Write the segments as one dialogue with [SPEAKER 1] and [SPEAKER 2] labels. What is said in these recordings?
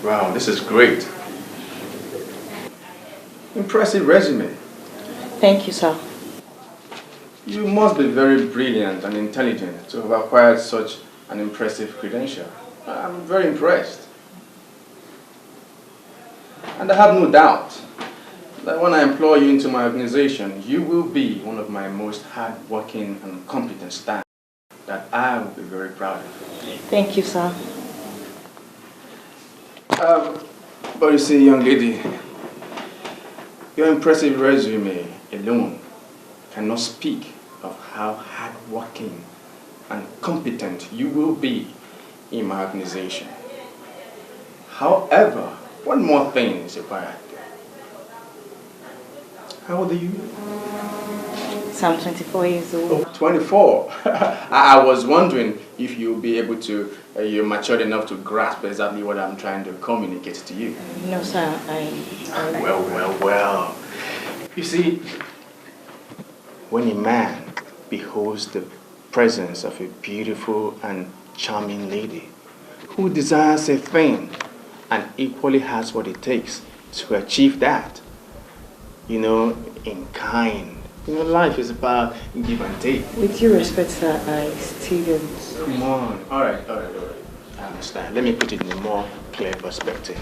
[SPEAKER 1] Wow, this is great. Impressive resume.
[SPEAKER 2] Thank you, sir.
[SPEAKER 1] You must be very brilliant and intelligent to have acquired such an impressive credential. I'm very impressed. And I have no doubt that when I employ you into my organization, you will be one of my most hardworking and competent staff that I will be very proud of.
[SPEAKER 2] Thank you, sir.
[SPEAKER 1] But you see, young lady, your impressive resume alone cannot speak of how hardworking and competent you will be in my organization. However, one more thing is required. How old are you?
[SPEAKER 2] So I'm 24 years old.
[SPEAKER 1] Oh, 24. I was wondering if you'll be able to, you're matured enough to grasp exactly what I'm trying to communicate to you.
[SPEAKER 2] No, sir.
[SPEAKER 1] Well. You see, when a man beholds the presence of a beautiful and charming lady who desires a thing and equally has what it takes to achieve that, you know, in kind. You know, life is about give and take.
[SPEAKER 2] With due respect, sir, I still don't.
[SPEAKER 1] Come on. All right. I understand. Let me put it in a more clear perspective.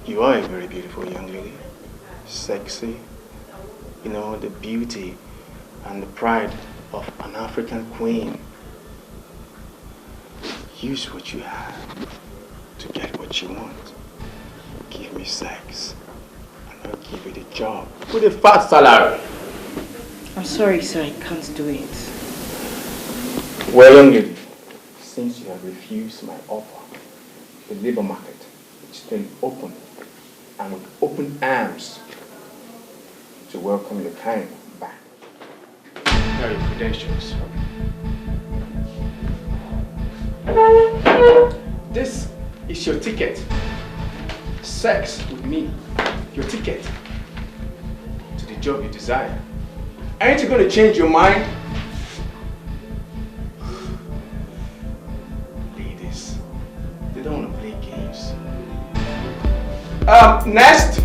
[SPEAKER 1] You are a very beautiful young lady. Sexy. You know, the beauty and the pride of an African queen. Use what you have to get what you want. Give me sex, and I'll give you the job with a fat salary.
[SPEAKER 2] I'm sorry, sir, I can't do it.
[SPEAKER 1] Well, young lady, since you have refused my offer, the labor market is still open and with open arms to welcome your kind back. Here are your credentials. This is your ticket. Sex with me. Your ticket to the job you desire. Ain't you going to change your mind? Ladies, they don't want to play games. Next.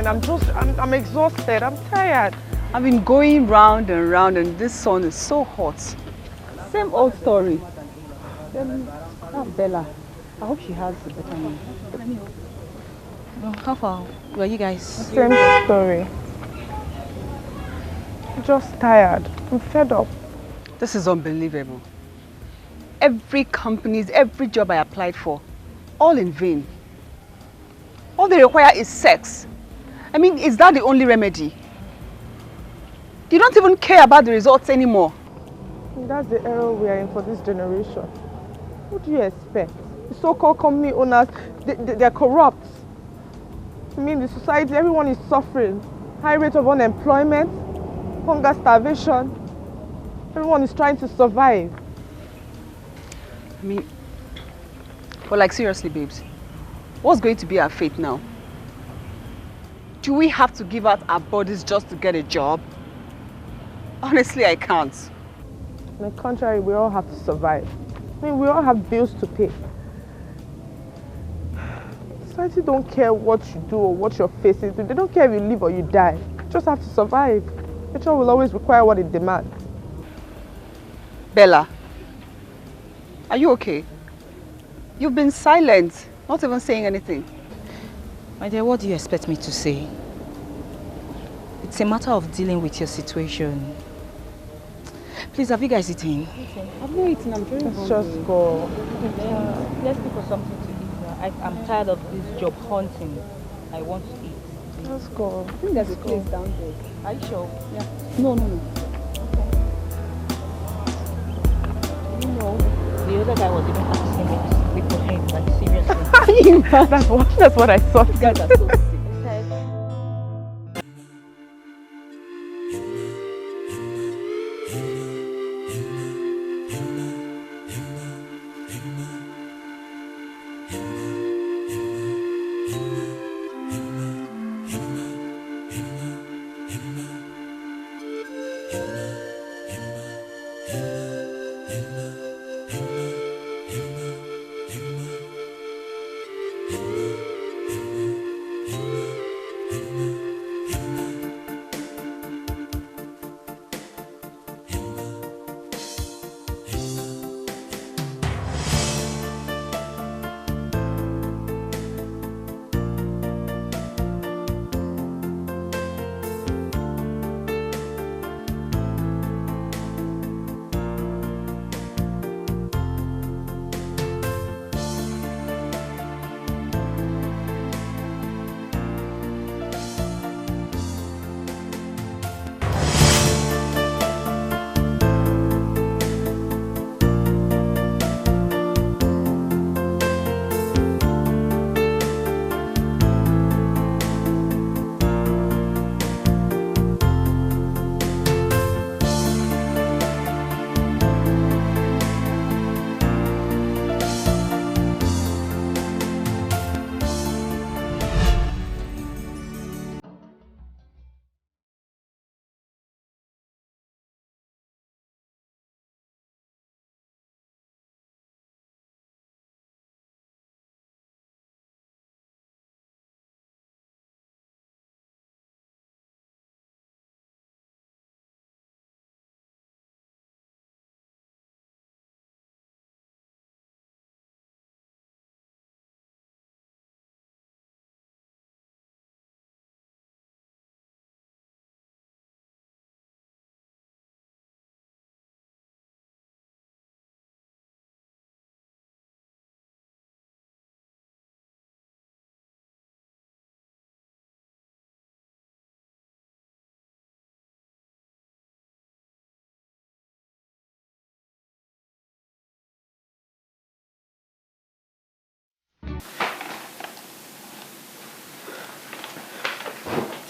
[SPEAKER 3] and I'm exhausted. I'm tired.
[SPEAKER 4] I've been going round and this sun is so hot. Same old story. Bella, I hope she has a better one.
[SPEAKER 2] How far were you guys?
[SPEAKER 3] Same story. Just tired. I'm fed up.
[SPEAKER 4] This is unbelievable. Every job I applied for, all in vain. All they require is sex. I mean, is that the only remedy? You don't even care about the results anymore.
[SPEAKER 3] That's the error we are in for this generation. What do you expect? The so-called company owners, they're corrupt. I mean, the society, everyone is suffering. High rate of unemployment, hunger, starvation. Everyone is trying to survive.
[SPEAKER 4] I mean, but like seriously, babes, what's going to be our fate now? Do we have to give out our bodies just to get a job? Honestly, I can't.
[SPEAKER 3] On the contrary, we all have to survive. I mean, we all have bills to pay. Society don't care what you do or what you're facing. They don't care if you live or you die. You just have to survive. Nature will always require what it demands.
[SPEAKER 4] Bella, are you okay? You've been silent, not even saying anything.
[SPEAKER 2] My dear, what do you expect me to say? It's a matter of dealing with your situation. Please, have you guys eaten?
[SPEAKER 4] I've not eaten, I'm very
[SPEAKER 3] Let's just go.
[SPEAKER 2] Let's look for something to eat. I'm tired of this job hunting. I want to eat.
[SPEAKER 3] Let's go.
[SPEAKER 4] I think there's a place down there.
[SPEAKER 2] Are you sure?
[SPEAKER 4] Yeah. No.
[SPEAKER 2] You know, the other guy was even asking me to sleep with him, like seriously.
[SPEAKER 3] That's what I thought.
[SPEAKER 4] These guys are so sick.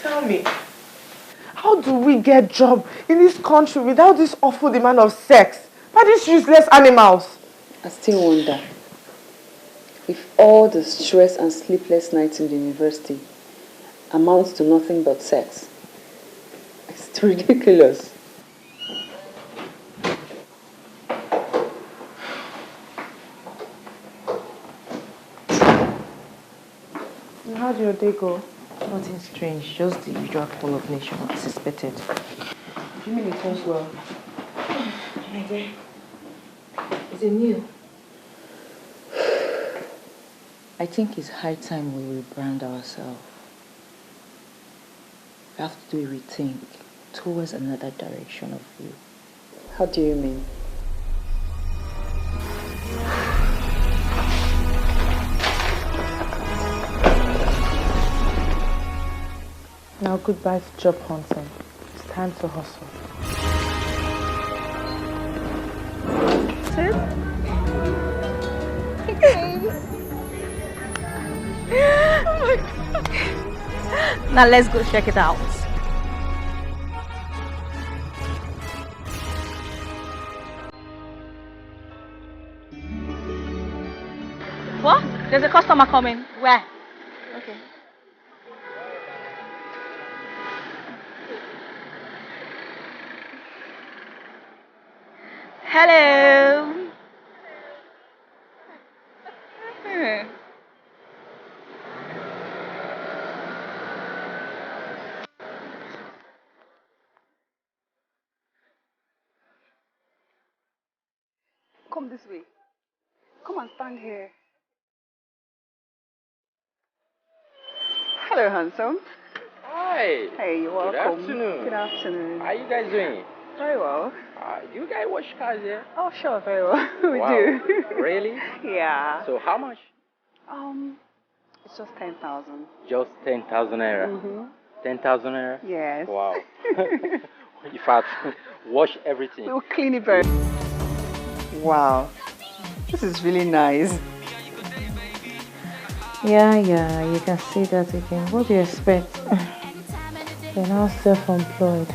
[SPEAKER 3] Tell me, how do we get job in this country without this awful demand of sex by these useless animals?
[SPEAKER 5] I still wonder if all the stress and sleepless nights in the university amounts to nothing but sex. It's ridiculous.
[SPEAKER 3] How did your day go?
[SPEAKER 2] Nothing strange, just the usual call of nature as expected.
[SPEAKER 3] You mean it went well?
[SPEAKER 2] My dear, is it new? I think it's high time we rebrand ourselves. We have to do a rethink towards another direction of view.
[SPEAKER 5] How do you mean?
[SPEAKER 3] Now goodbye to job hunting. It's time to hustle.
[SPEAKER 2] Oh my God. Now let's go check it out. What? There's a customer coming. Where? Okay. Hello.
[SPEAKER 4] Come this way. Come and stand here. Hello, handsome.
[SPEAKER 6] Hi.
[SPEAKER 4] Hey, you're welcome.
[SPEAKER 6] Good afternoon.
[SPEAKER 4] Good afternoon.
[SPEAKER 6] How you guys doing?
[SPEAKER 4] Very well.
[SPEAKER 6] Do you guys wash cars here?
[SPEAKER 4] Oh, sure, very well. We
[SPEAKER 6] Wow.
[SPEAKER 4] do.
[SPEAKER 6] Really?
[SPEAKER 4] Yeah.
[SPEAKER 6] So how much?
[SPEAKER 4] It's just 10,000.
[SPEAKER 6] Just 10,000 naira. 10,000 naira?
[SPEAKER 4] Yes.
[SPEAKER 6] Wow. In fact, wash everything.
[SPEAKER 4] We'll clean it very. Wow. This is really nice.
[SPEAKER 3] Yeah, you can see that again. What do you expect? We're now self-employed.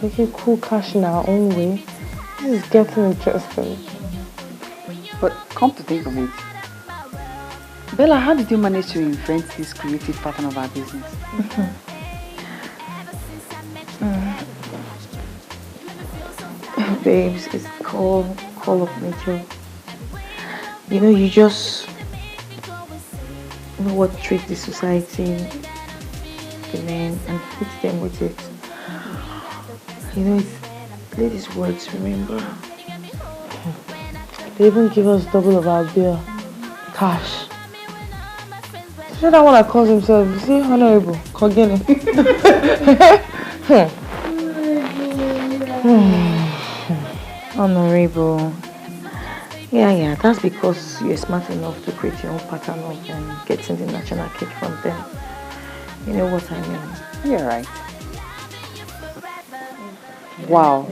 [SPEAKER 3] Making cool cash in our own way. This is getting interesting.
[SPEAKER 4] But come to think of it, Bella, how did you manage to invent this creative pattern of our business?
[SPEAKER 2] Babes, it's call of nature. You know, you just know what trick the society, the men, and hit them with it. You know, it's ladies' words, remember?
[SPEAKER 3] They even give us double of our bill. Cash. See that one that calls himself, you see, Honorable Kogene.
[SPEAKER 2] Honorable. Yeah, that's because you're smart enough to create your own pattern of getting the national cake from them. You know what I mean?
[SPEAKER 4] You're right. Wow.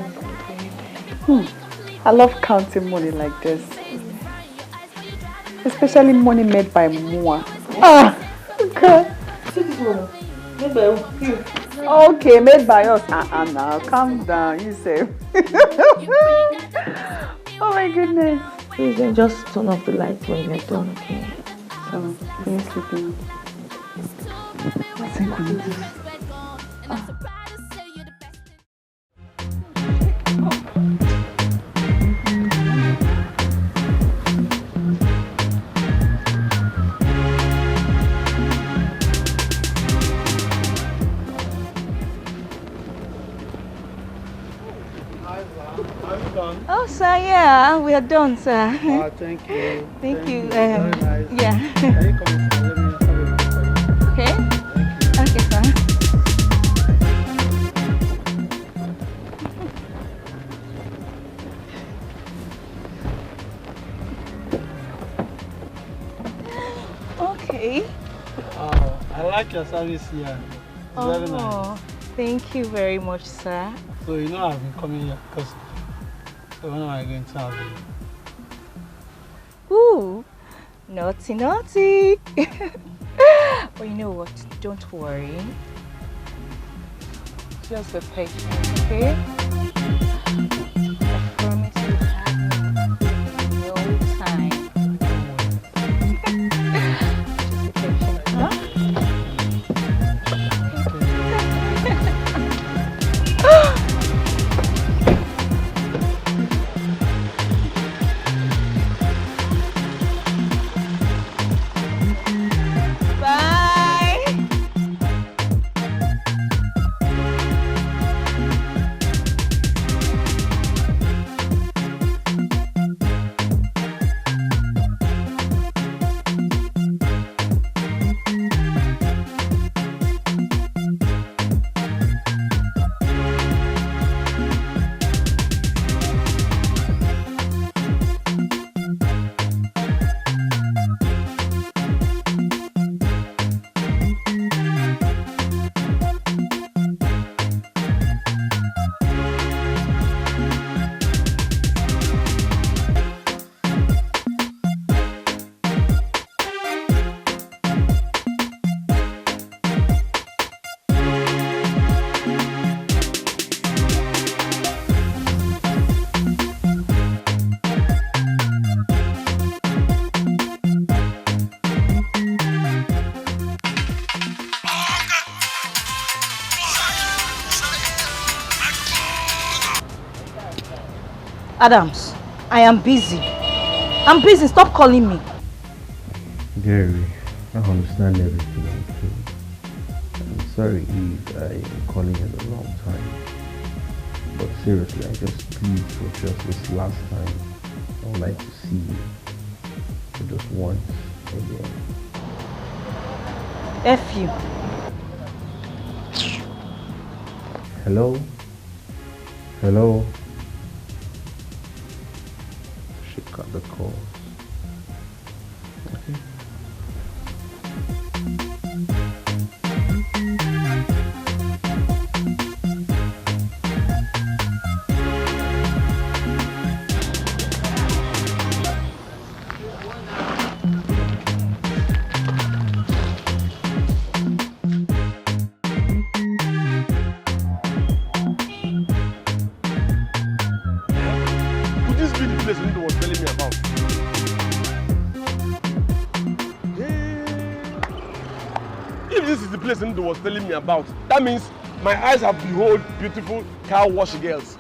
[SPEAKER 4] I love counting money like this. Especially money made by Mua.
[SPEAKER 3] Okay. See this one. Made by you.
[SPEAKER 4] Okay, made by us. Now, calm down, you say. Oh my goodness.
[SPEAKER 2] Please then just turn off the lights when you're done, okay?
[SPEAKER 4] So, can you sleep now? I think we need to.
[SPEAKER 2] Oh, sir, yeah, we are done, sir.
[SPEAKER 7] Oh, thank you.
[SPEAKER 2] Thank you.
[SPEAKER 7] Very nice.
[SPEAKER 2] Yeah.
[SPEAKER 7] Can you come inside? Let me have a look for you.
[SPEAKER 2] Okay.
[SPEAKER 7] Thank you.
[SPEAKER 2] Okay, sir. Okay.
[SPEAKER 7] Oh, I like your service here. It's very nice.
[SPEAKER 2] Thank you very much, sir.
[SPEAKER 7] So you know I've been coming here because when am I going to have you?
[SPEAKER 2] Ooh, naughty. But you know what? Don't worry. Just be patient, okay? I promise you have no time. Just be patient, huh? Bye. Adams, I am busy. I'm busy. Stop calling me.
[SPEAKER 8] Gary, I understand everything, okay? I'm sorry if I am calling at the wrong time. But seriously, I just plead for just this last time. I would like to see you. For just once again.
[SPEAKER 2] F you.
[SPEAKER 8] Hello? Hello? She cut the call. Okay.
[SPEAKER 9] Was telling me about. That means my eyes have behold beautiful car wash girls.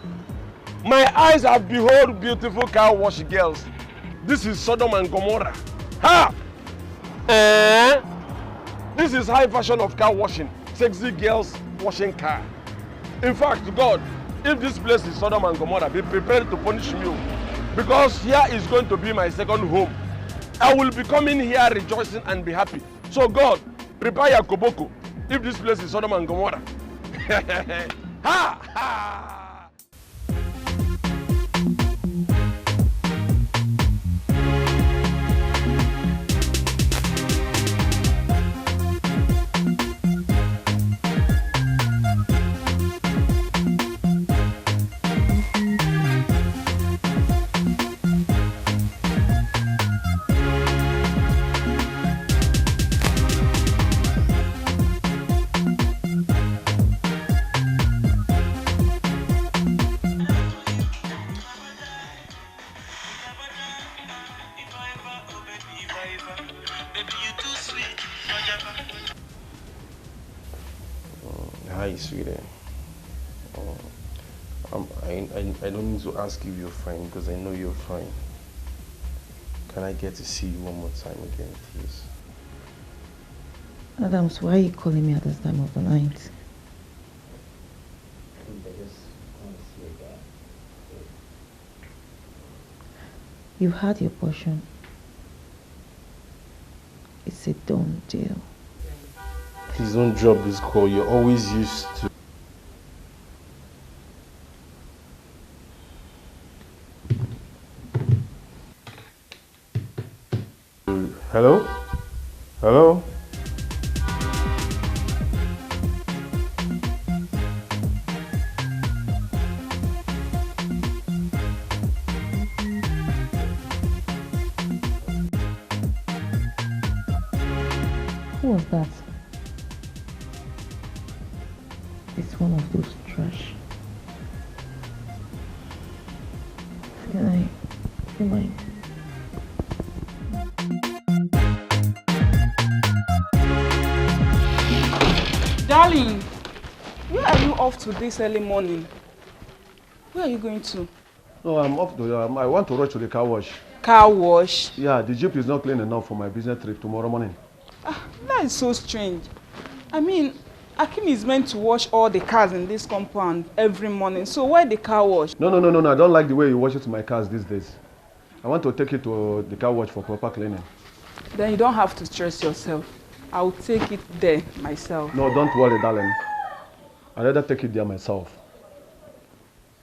[SPEAKER 9] My eyes have behold beautiful car wash girls. This is Sodom and Gomorrah. Ha! This is high fashion of car washing. Sexy girls washing car. In fact, God, if this place is Sodom and Gomorrah, be prepared to punish me. Because here is going to be my second home. I will be coming here rejoicing and be happy. So God, prepare your koboko. If this place is Sodom and Gomorrah. Ha! Ha!
[SPEAKER 8] Hi, sweetie. I don't need to ask if you're fine because I know you're fine. Can I get to see you one more time again, please?
[SPEAKER 2] Adams, why are you calling me at this time of the night?
[SPEAKER 8] I just want to see you again.
[SPEAKER 2] You've had your portion. It's a done deal.
[SPEAKER 8] Please don't drop this call. You're always used to. Hello? Hello?
[SPEAKER 2] Who was that? It's one of those trash. Can you mind?
[SPEAKER 3] Darling, where are you off to this early morning? Where are you going to?
[SPEAKER 9] No, I'm off to, I want to rush to the car wash.
[SPEAKER 3] Car wash?
[SPEAKER 9] Yeah, the Jeep is not clean enough for my business trip tomorrow morning.
[SPEAKER 3] That is so strange. I mean, Akim is meant to wash all the cars in this compound every morning. So why the car wash?
[SPEAKER 9] No. I don't like the way you wash it to my cars these days. I want to take it to the car wash for proper cleaning.
[SPEAKER 3] Then you don't have to stress yourself. I'll take it there myself.
[SPEAKER 9] No, don't worry, darling. I'd rather take it there myself.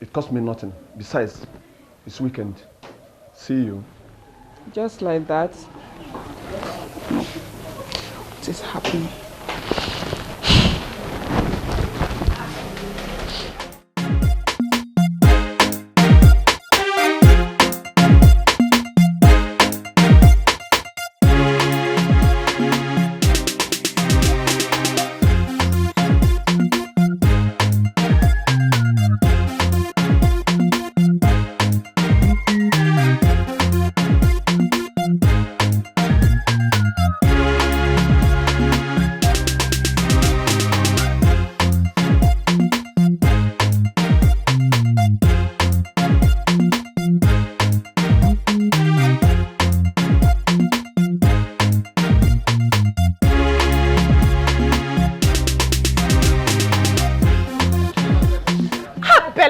[SPEAKER 9] It costs me nothing. Besides, it's weekend. See you.
[SPEAKER 3] Just like that. What is happening?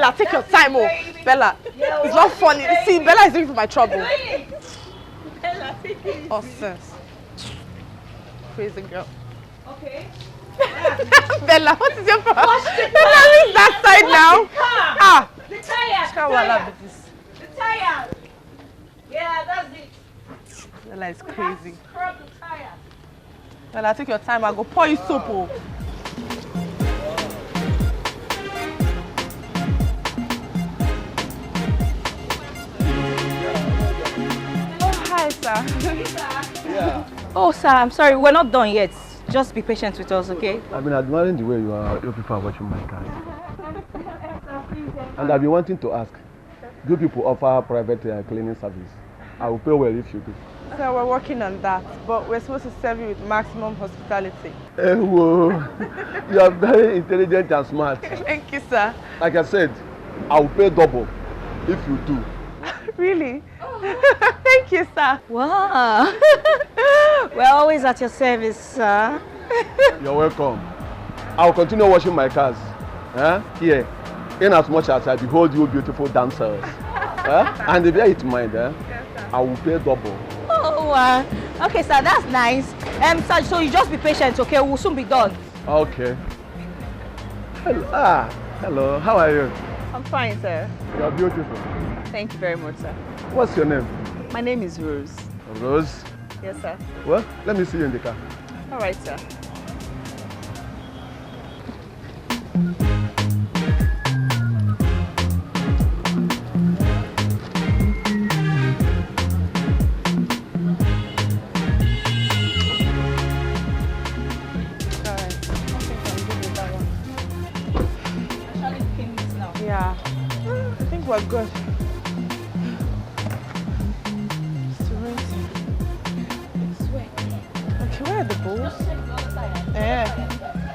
[SPEAKER 3] Bella, take your time, oh. Bella, it's not funny. See, Bella is looking for my trouble.
[SPEAKER 2] Bella, take it.
[SPEAKER 3] Oh, sis. Crazy girl.
[SPEAKER 2] Okay.
[SPEAKER 3] Bella, what is your problem? Bella, leave that side now. Ah.
[SPEAKER 2] The tire.
[SPEAKER 3] The
[SPEAKER 2] The tire. Yeah, that's it.
[SPEAKER 3] Bella is crazy.
[SPEAKER 2] Scrub the tire.
[SPEAKER 3] Bella, take your time. I'll go pour you soap. Oh. Hi, sir.
[SPEAKER 9] Yeah.
[SPEAKER 2] Oh, sir, I'm sorry. We're not done yet. Just be patient with us, okay?
[SPEAKER 9] I've been admiring the way you people are watching my cars. And I've been wanting to ask, do people offer private cleaning service? I will pay well if you do.
[SPEAKER 3] So we're working on that, but we're supposed to serve you with maximum hospitality.
[SPEAKER 9] Whoa. You are very intelligent and smart.
[SPEAKER 3] Thank you, sir.
[SPEAKER 9] Like I said, I will pay double if you do.
[SPEAKER 3] Really? Thank you, sir.
[SPEAKER 2] Wow. We're always at your service, sir.
[SPEAKER 9] You're welcome. I will continue washing my cars. Here, in as much as I behold you beautiful dancers. And if you it mind, I will pay double.
[SPEAKER 2] Oh, okay, sir, that's nice. Sir, so you just be patient, okay? We'll soon be done.
[SPEAKER 9] Okay. Hello. How are you?
[SPEAKER 4] I'm fine, sir.
[SPEAKER 9] You're beautiful.
[SPEAKER 4] Thank you very much, sir.
[SPEAKER 9] What's your name?
[SPEAKER 4] My name is Rose.
[SPEAKER 9] Rose?
[SPEAKER 4] Yes, sir.
[SPEAKER 9] Well, let me see you in the car.
[SPEAKER 4] All right, sir.
[SPEAKER 3] Yeah, I think we're good. Okay, where are the bowls?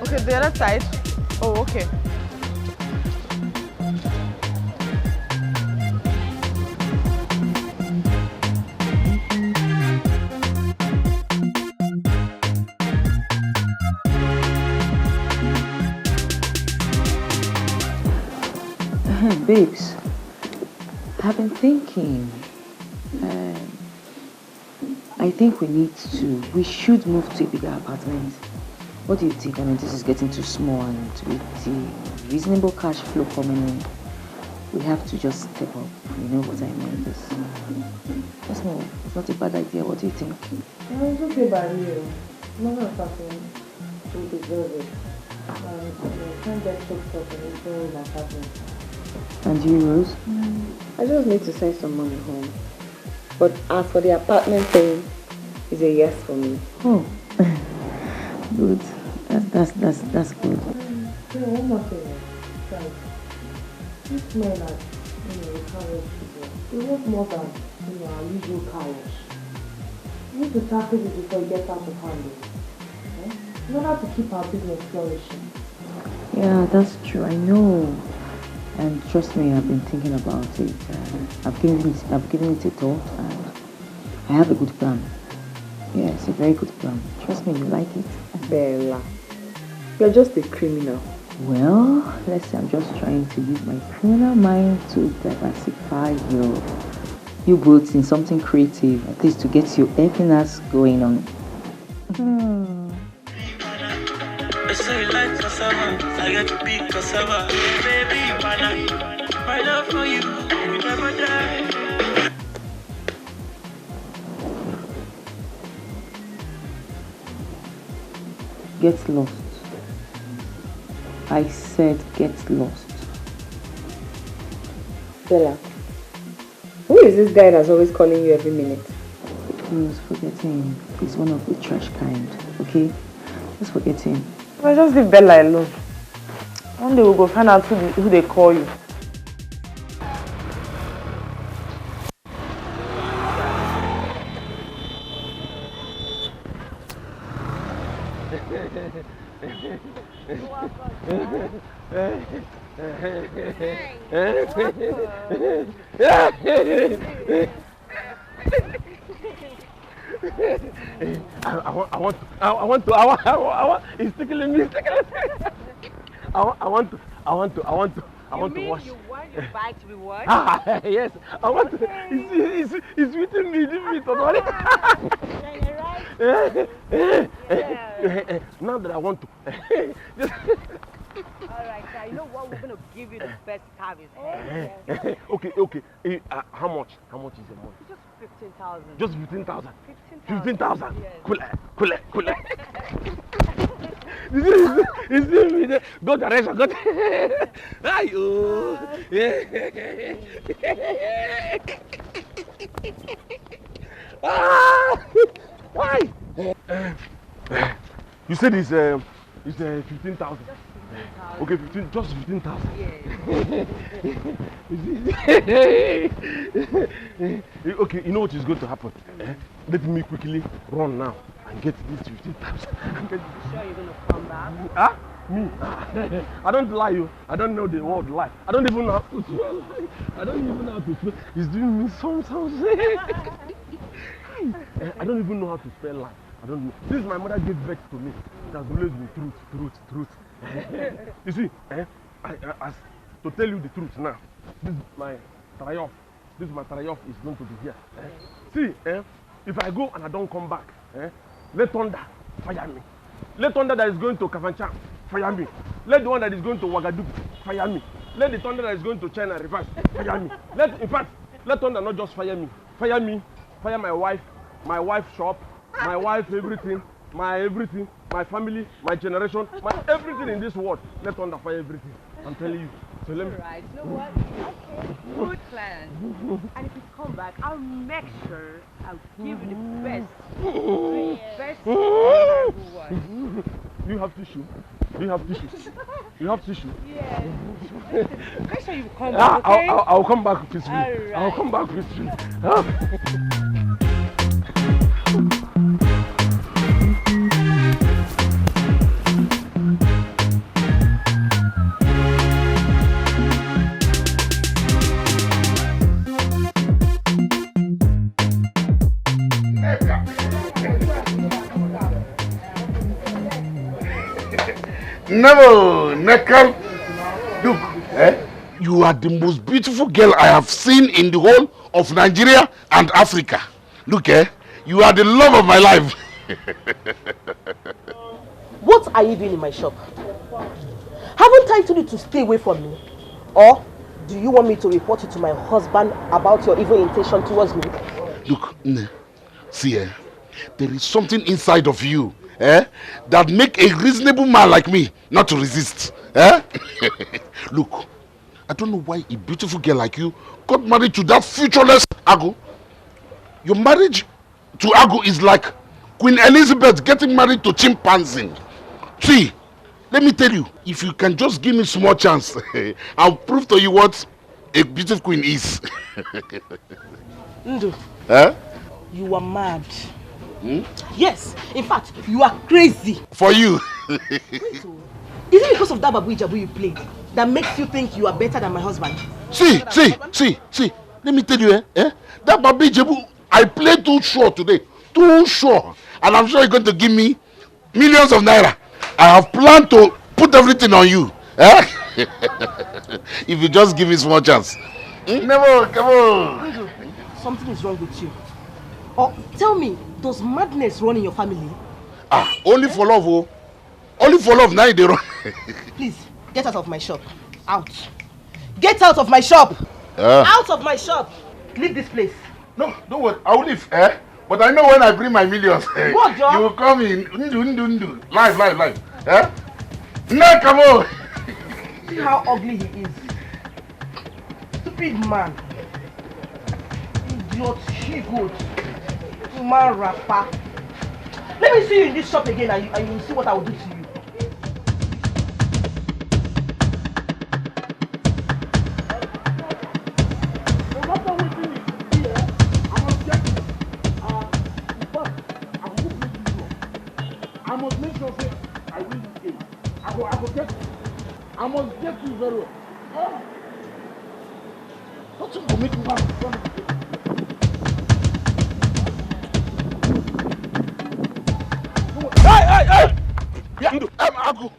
[SPEAKER 3] Okay, the other side. Oh, okay.
[SPEAKER 2] Babes, I've been thinking. I think we should move to a bigger apartment. What do you think? I mean, this is getting too small, and with the reasonable cash flow coming in, we have to just step up. You know what I mean? Let's move. It's not a bad idea. What do you think?
[SPEAKER 3] No, it's okay by you. No, not something. We deserve it. Can't get fixed up and it's in my apartment.
[SPEAKER 2] And you, Rose?
[SPEAKER 5] I just need to send some money home. But as for the apartment thing, it's a yes for me.
[SPEAKER 2] Oh, good. That's good.
[SPEAKER 3] One more thing. Like, these men are, car wash people. They want more than, our usual car wash. You need to tackle it before it gets out of hand. Okay? In order to keep our business flourishing.
[SPEAKER 2] Yeah, that's true. I know. And trust me, I've been thinking about it. I've given it a thought, and I have a good plan. Yeah, it's a very good plan. Trust me, you like it.
[SPEAKER 5] Bella, you're just a criminal.
[SPEAKER 2] Well, let's say I'm just trying to use my criminal mind to diversify your boats in something creative, at least to get your happiness going on.
[SPEAKER 10] Say you like cassava, I get to be cassava. Baby, my love for you will never die.
[SPEAKER 2] Get lost. I said get lost.
[SPEAKER 5] Bella, who is this guy that's always calling you every minute?
[SPEAKER 2] Please forget him. He's one of the trash kind, okay? Just forget him.
[SPEAKER 3] Well, just leave Bella alone. One day we'll go find out who they call you.
[SPEAKER 9] I want, it's tickling me, I want to wash.
[SPEAKER 4] You buy to be what?
[SPEAKER 9] Ah, yes. I want to. It's within me. Leave me, don't worry.
[SPEAKER 4] Yeah.
[SPEAKER 9] Now that I want to. Just
[SPEAKER 4] Alright, so you know what? We're gonna give you the best service.
[SPEAKER 9] okay. How much? How much is the money?
[SPEAKER 4] Just 15,000.
[SPEAKER 9] Just 15,000.
[SPEAKER 4] 15,000.
[SPEAKER 9] 15,000.
[SPEAKER 4] Yes.
[SPEAKER 9] Cool. Is it? Go direction. Go. Ayo. Why? You said it's 15,000. Okay, 15, just 15,000. Okay, you know what is going to happen? Let me quickly run now and get this 15,000.
[SPEAKER 4] You sure you're gonna come back?
[SPEAKER 9] Huh? Me? I don't lie you. I don't know the word lie. I don't even know how to spell. I don't even know how to spell. It's doing me some. I don't even know how to spell lie. I don't know. Since my mother gave birth to me, it has always been truth. You see, as to tell you the truth now, this is my triumph. This is my triumph is going to be here. See, if I go and I don't come back, let thunder fire me. Let thunder that is going to Kafanchan fire me. Let the one that is going to Ouagadougou fire me. Let the thunder that is going to China reverse fire me. Let thunder not just fire me. Fire me, fire my wife's shop, my wife, everything, my family, my generation, my everything in this world. Let thunder fire everything. I'm telling you. So let me.
[SPEAKER 4] Alright, you know what? Okay, good plan. And if you come back, I'll make sure I'll give you the best.
[SPEAKER 9] Do you have tissue? You have tissue?
[SPEAKER 4] Yeah. Make sure you come back, okay?
[SPEAKER 9] I'll come back peacefully.
[SPEAKER 4] Right.
[SPEAKER 9] I'll come back peacefully.
[SPEAKER 11] No, Nekal, look, you are the most beautiful girl I have seen in the whole of Nigeria and Africa. Look, you are the love of my life.
[SPEAKER 12] What are you doing in my shop? Haven't I told you to stay away from me? Or do you want me to report you to my husband about your evil intention towards me?
[SPEAKER 11] Look, see, there is something inside of you that make a reasonable man like me not to resist. Look, I don't know why a beautiful girl like you got married to that futureless Agu. Your marriage to Agu is like Queen Elizabeth getting married to chimpanzee. See, let me tell you, if you can just give me a small chance, I'll prove to you what a beautiful queen is.
[SPEAKER 12] Ndu, you are mad. Yes, in fact, you are crazy.
[SPEAKER 11] For you.
[SPEAKER 12] Is it because of that Babu Ijabu you played that makes you think you are better than my husband?
[SPEAKER 11] See, let me tell you, that Babu Ijabu, I played too sure today. Too sure. And I'm sure you're going to give me millions of naira. I have planned to put everything on you. If you just give me small chance. Never, come on.
[SPEAKER 12] Something is wrong with you. Or tell me, does madness run in your family?
[SPEAKER 11] Only for love, oh. Only for love, now they run.
[SPEAKER 12] Please, get out of my shop. Out. Get out of my shop. Out of my shop. Leave this place.
[SPEAKER 11] No, don't worry. I will leave. But I know when I bring my millions,
[SPEAKER 12] what, John?
[SPEAKER 11] You will come in. Live. No, come on.
[SPEAKER 12] See how ugly he is. Stupid man. Idiot, she-goat. Man rapper. Let me see you in this shop again and you will see what I will do to you.
[SPEAKER 11] I must make sure say I win this game. I must get you very well. Nothing will make me laugh in front of you. Hey! Yeah, Agu,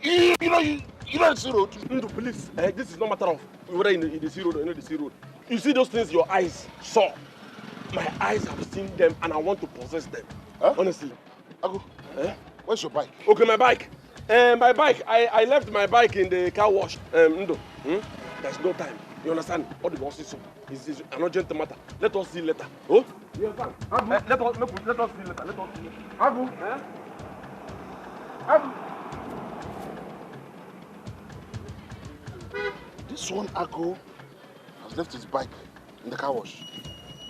[SPEAKER 11] you know, You know the sea road?
[SPEAKER 9] No, please. This is not matter of whether in the sea road or not the sea road. You see those things your eyes saw. My eyes have seen them and I want to possess them.
[SPEAKER 11] Huh?
[SPEAKER 9] Honestly.
[SPEAKER 11] Ago, where's your bike?
[SPEAKER 9] Okay, my bike. My bike. I left my bike in the car wash. Ndo. There's no time. You understand? All the bosses so is an urgent matter. Let us see later. Oh? You understand? Let us see later. Let us see later. Agu. Agu.
[SPEAKER 11] This one Ago has left his bike in the car wash.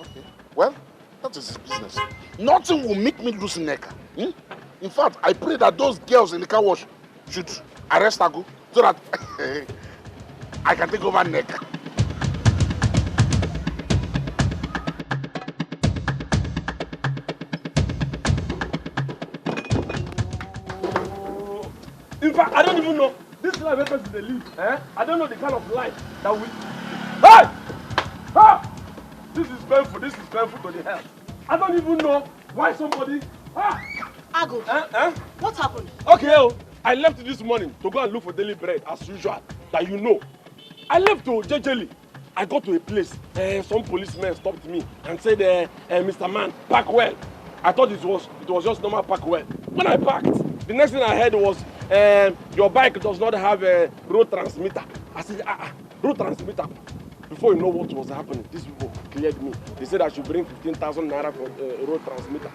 [SPEAKER 11] Okay. Well, that is his business. Nothing will make me lose neck. In fact, I pray that those girls in the car wash should arrest Ago so that I can take over neck.
[SPEAKER 9] In fact, I don't even know this life where person they live. I don't know the kind of life that we. Hey! Ah! This is painful. This is painful to the health. I don't even know why somebody. Ah!
[SPEAKER 12] Ago. What happened?
[SPEAKER 9] Okay, I left this morning to go and look for daily bread as usual. That you know. I left to jejely. I got to a place. Some policemen stopped me and said, "Mr. Man, park well." I thought it was just normal park well. When I parked, the next thing I heard was, "Your bike does not have a road transmitter." I said, road transmitter. Before you know what was happening, these people cleared me. They said I should bring 15,000 naira for road transmitter.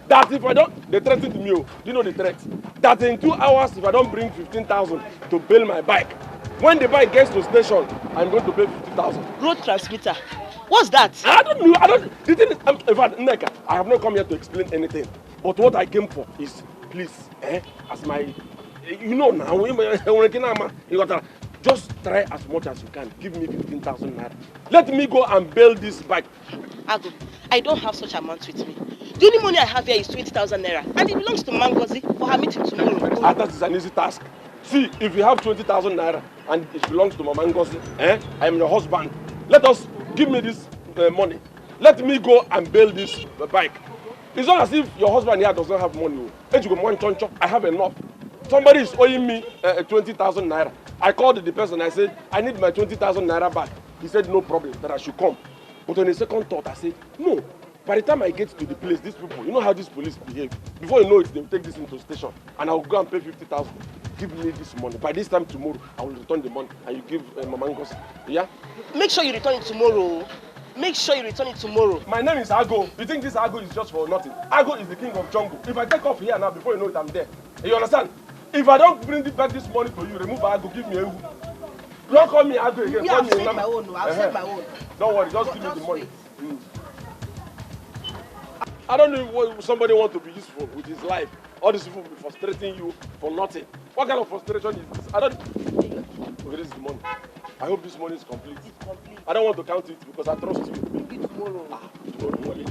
[SPEAKER 9] That if I don't, they threatened me. Do you know the threat? That in 2 hours, if I don't bring 15,000 to bail my bike, when the bike gets to station, I'm going to pay 50,000.
[SPEAKER 12] Road transmitter. What's that?
[SPEAKER 9] I don't know. The thing is, in fact, Nneka, I have not come here to explain anything. But what I came for is, please, as my, you know now, you gotta just try as much as you can. Give me 15,000 naira. Let me go and bail this bike.
[SPEAKER 12] Ago, I don't have such amount with me. The only money I have here is 20,000 naira, and it belongs to Mangozi for her meeting tomorrow.
[SPEAKER 9] That is an easy task. See, if you have 20,000 naira and it belongs to Mama Ngozi, I am your husband. Let us give me this money. Let me go and bail this bike. It's not as if your husband here does not have money. I have enough. Somebody is owing me 20,000 naira. I called the person. I said, I need my 20,000 naira back. He said, no problem, that I should come. But on a second thought, I said, no. By the time I get to the place, these people, you know how these police behave. Before you know it, they'll take this into station, and I'll go and pay 50,000. Give me this money. By this time tomorrow, I will return the money, and you give Mama Ngozi. Yeah?
[SPEAKER 12] Make sure you return it tomorrow. Make sure you return it tomorrow.
[SPEAKER 9] My name is Ago. You think this Ago is just for nothing? Ago is the king of jungle. If I take off here now, before you know it, I'm there. You understand? If I don't bring back this money for you, remove Ago, give me a. Don't call me Ago again.
[SPEAKER 12] I'll send my own. I'll send my own.
[SPEAKER 9] Don't worry, just give me the money. I don't know what somebody wants to be useful with his life. All these people will be frustrating you for nothing. What kind of frustration is this? I don't. Okay, this is the money. I hope this money is complete.
[SPEAKER 12] It's complete.
[SPEAKER 9] I don't want to count it because I trust you.
[SPEAKER 12] Maybe tomorrow.
[SPEAKER 9] Tomorrow.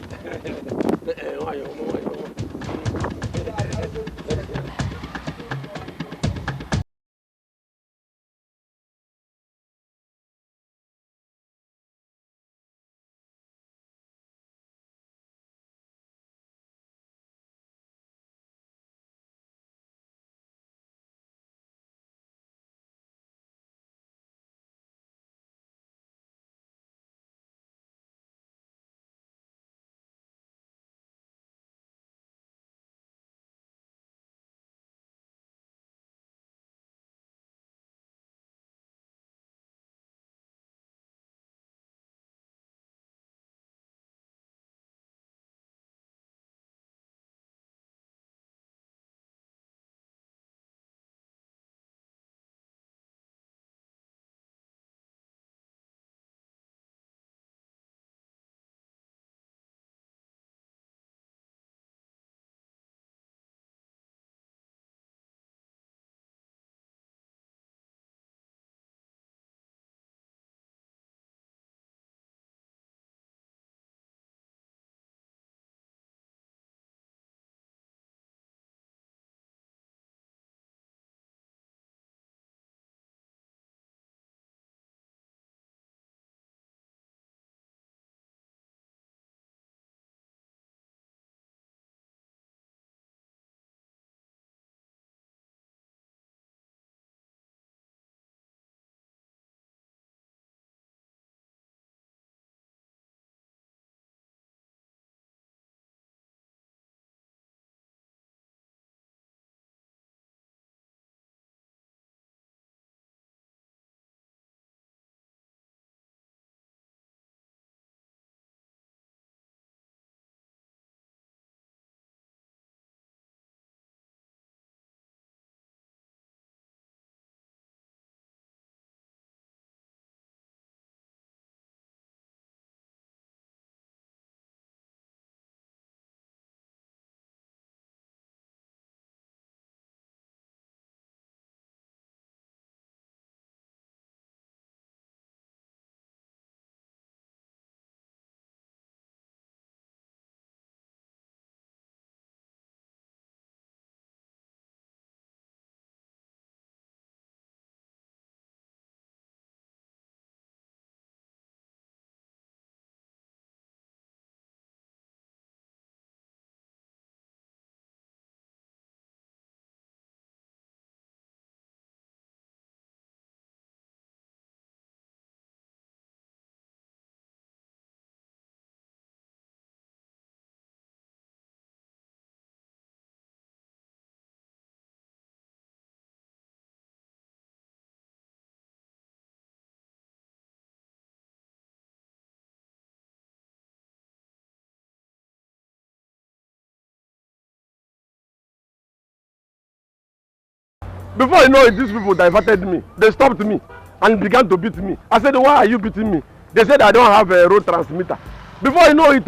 [SPEAKER 9] Before you know it, these people diverted me. They stopped me and began to beat me. I said, why are you beating me? They said I don't have a road transmitter. Before you know it,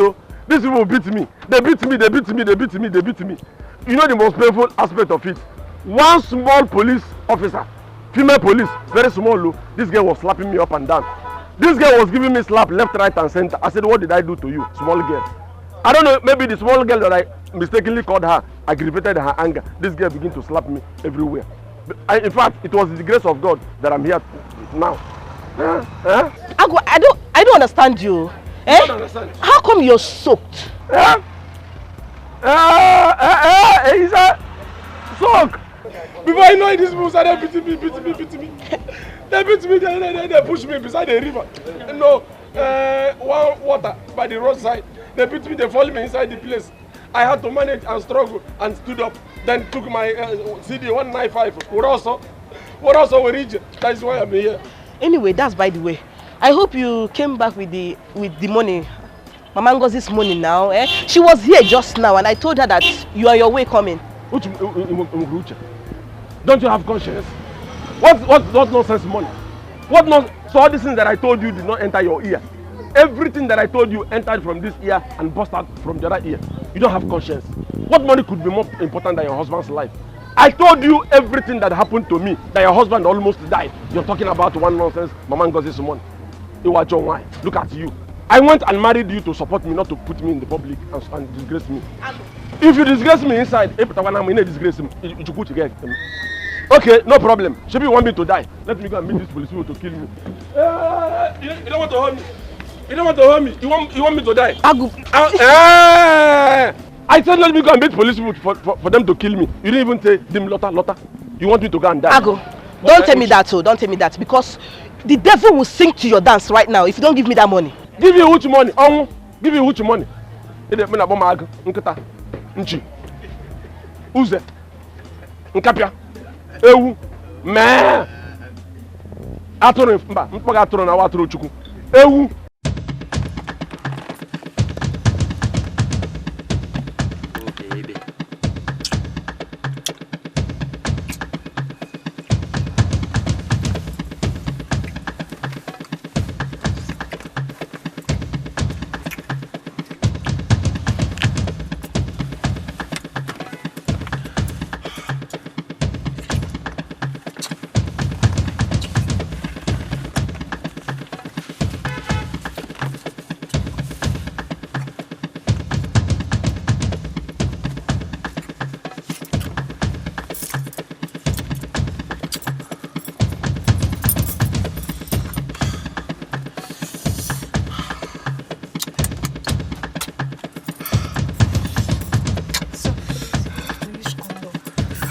[SPEAKER 9] these people beat me. They beat me, they beat me, they beat me, they beat me. You know the most painful aspect of it? One small police officer, female police, very small, this girl was slapping me up and down. This girl was giving me slap left, right and center. I said, what did I do to you, small girl? I don't know, maybe the small girl that I mistakenly called her aggravated her anger. This girl began to slap me everywhere. In fact, it was the grace of God that I'm here now.
[SPEAKER 12] I don't understand you.
[SPEAKER 9] I don't understand.
[SPEAKER 12] How come you're soaked?
[SPEAKER 9] He said, soak. Before I know it, these people started beating me. They beat me, they push me beside the river. No, water by the roadside. They beat me, they follow me inside the place. I had to manage and struggle and stood up. Then took my CD 195. What also we reach? That's why I'm here.
[SPEAKER 12] Anyway, that's by the way. I hope you came back with the money. Mama Ngozi's money now. She was here just now and I told her that you are on your way coming.
[SPEAKER 9] Don't you have conscience? What nonsense money? What nonsense? So all these things that I told you did not enter your ear. Everything that I told you entered from this ear and burst out from the other ear. You don't have conscience. What money could be more important than your husband's life? I told you everything that happened to me, that your husband almost died. You're talking about one nonsense, Mama Ngozi's money. Look at you. I went and married you to support me, not to put me in the public and disgrace me. If you disgrace me inside, disgrace me, you should go together. Okay, no problem. Shebi, you want me to die? Let me go and meet this police people to kill me. You don't want to hurt me. You don't want to hurt me. You want me to die? I said let me go and meet police people for them to kill me. You didn't even say them Lotta. You want me to go and die?
[SPEAKER 12] Don't tell me that, don't tell me that, because the devil will sing to your dance right now if you don't give me that money.
[SPEAKER 9] Give you which money? Give you which money? Nchi. Uze. Nkapia. Ewu. Me. Atụrụ mba, mkpọga atụrụ na watụrụ Chukwu. Ewu.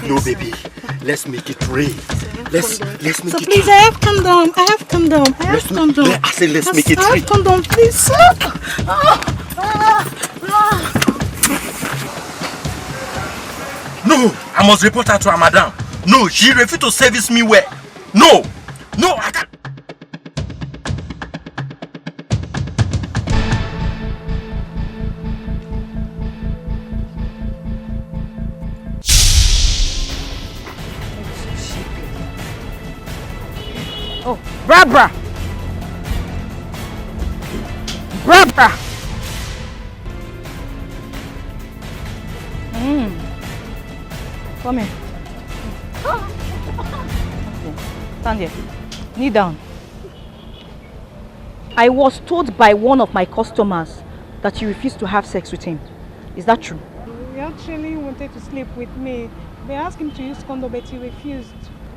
[SPEAKER 13] No, baby. Let's make it rain. Let's make
[SPEAKER 14] so
[SPEAKER 13] it.
[SPEAKER 14] Please, I have condom.
[SPEAKER 13] I said let's make it rain.
[SPEAKER 14] I have condom, please.
[SPEAKER 13] No, I must report her to her madam. No, she refused to service me well. No, I can't.
[SPEAKER 14] Oh, Barbara!
[SPEAKER 2] Come here. Okay. Stand here. Kneel down. I was told by one of my customers that you refused to have sex with him. Is that true?
[SPEAKER 14] He actually wanted to sleep with me. They asked him to use condom, but he refused.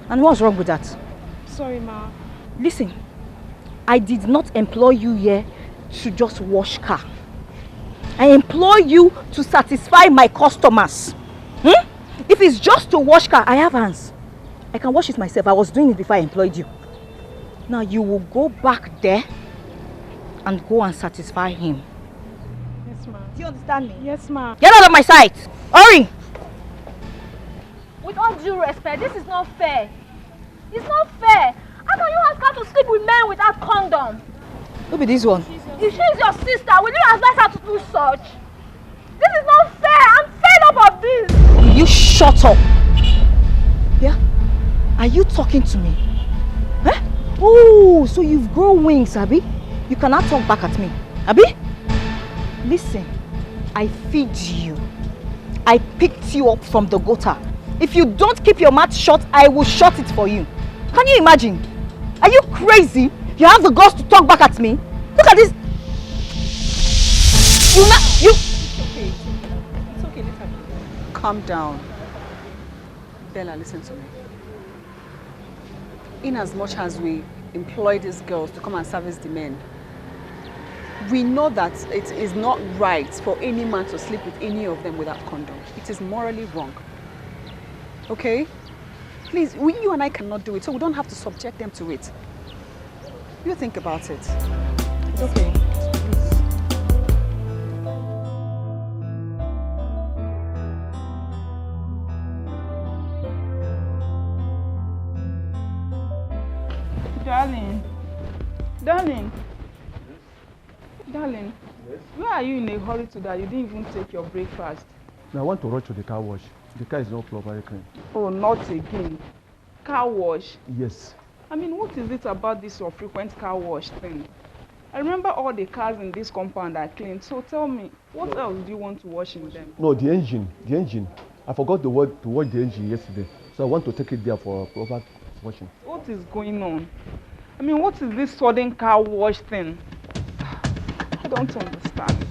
[SPEAKER 2] And what's wrong with that?
[SPEAKER 14] Sorry, ma.
[SPEAKER 2] Listen, I did not employ you here to just wash car. I employ you to satisfy my customers. If it's just to wash car, I have hands. I can wash it myself. I was doing it before I employed you. Now you will go back there and go and satisfy him.
[SPEAKER 14] Yes, ma.
[SPEAKER 2] Do you understand me?
[SPEAKER 14] Yes, ma.
[SPEAKER 2] Get out of my sight! Hurry!
[SPEAKER 15] With all due respect, this is not fair. It's not fair. How can you ask her to sleep with men without condom?
[SPEAKER 2] Who be this one?
[SPEAKER 15] If she's your sister, will you advise her to do such? This is not fair. I'm fed up of this.
[SPEAKER 2] You shut up. Yeah?
[SPEAKER 12] Are you talking to me? Huh? Oh, so you've grown wings, Abby? You cannot talk back at me, Abby? Listen, I feed you. I picked you up from the gutter. If you don't keep your mouth shut, I will shut it for you. Can you imagine? Are you crazy? You have the guts to talk back at me? Look at this.
[SPEAKER 4] It's okay. It's okay. Let's have it. Calm down. Bella, listen to me. In as much as we employ these girls to come and service the men, we know that it is not right for any man to sleep with any of them without condom. It is morally wrong. Okay? Please, you and I cannot do it, so we don't have to subject them to it. You think about it. It's okay.
[SPEAKER 3] Darling, yes? Where are you in a hurry to that? You didn't even take your breakfast.
[SPEAKER 16] Now I want to rush to the car wash. The car is not properly clean.
[SPEAKER 3] Oh, not again. Car wash?
[SPEAKER 16] Yes.
[SPEAKER 3] I mean, what is it about this your frequent car wash thing? I remember all the cars in this compound are clean, so tell me, what else do you want to wash in them?
[SPEAKER 16] No, the engine. I forgot to wash the engine yesterday, so I want to take it there for proper washing.
[SPEAKER 3] What is going on? I mean, what is this sudden car wash thing? I don't understand.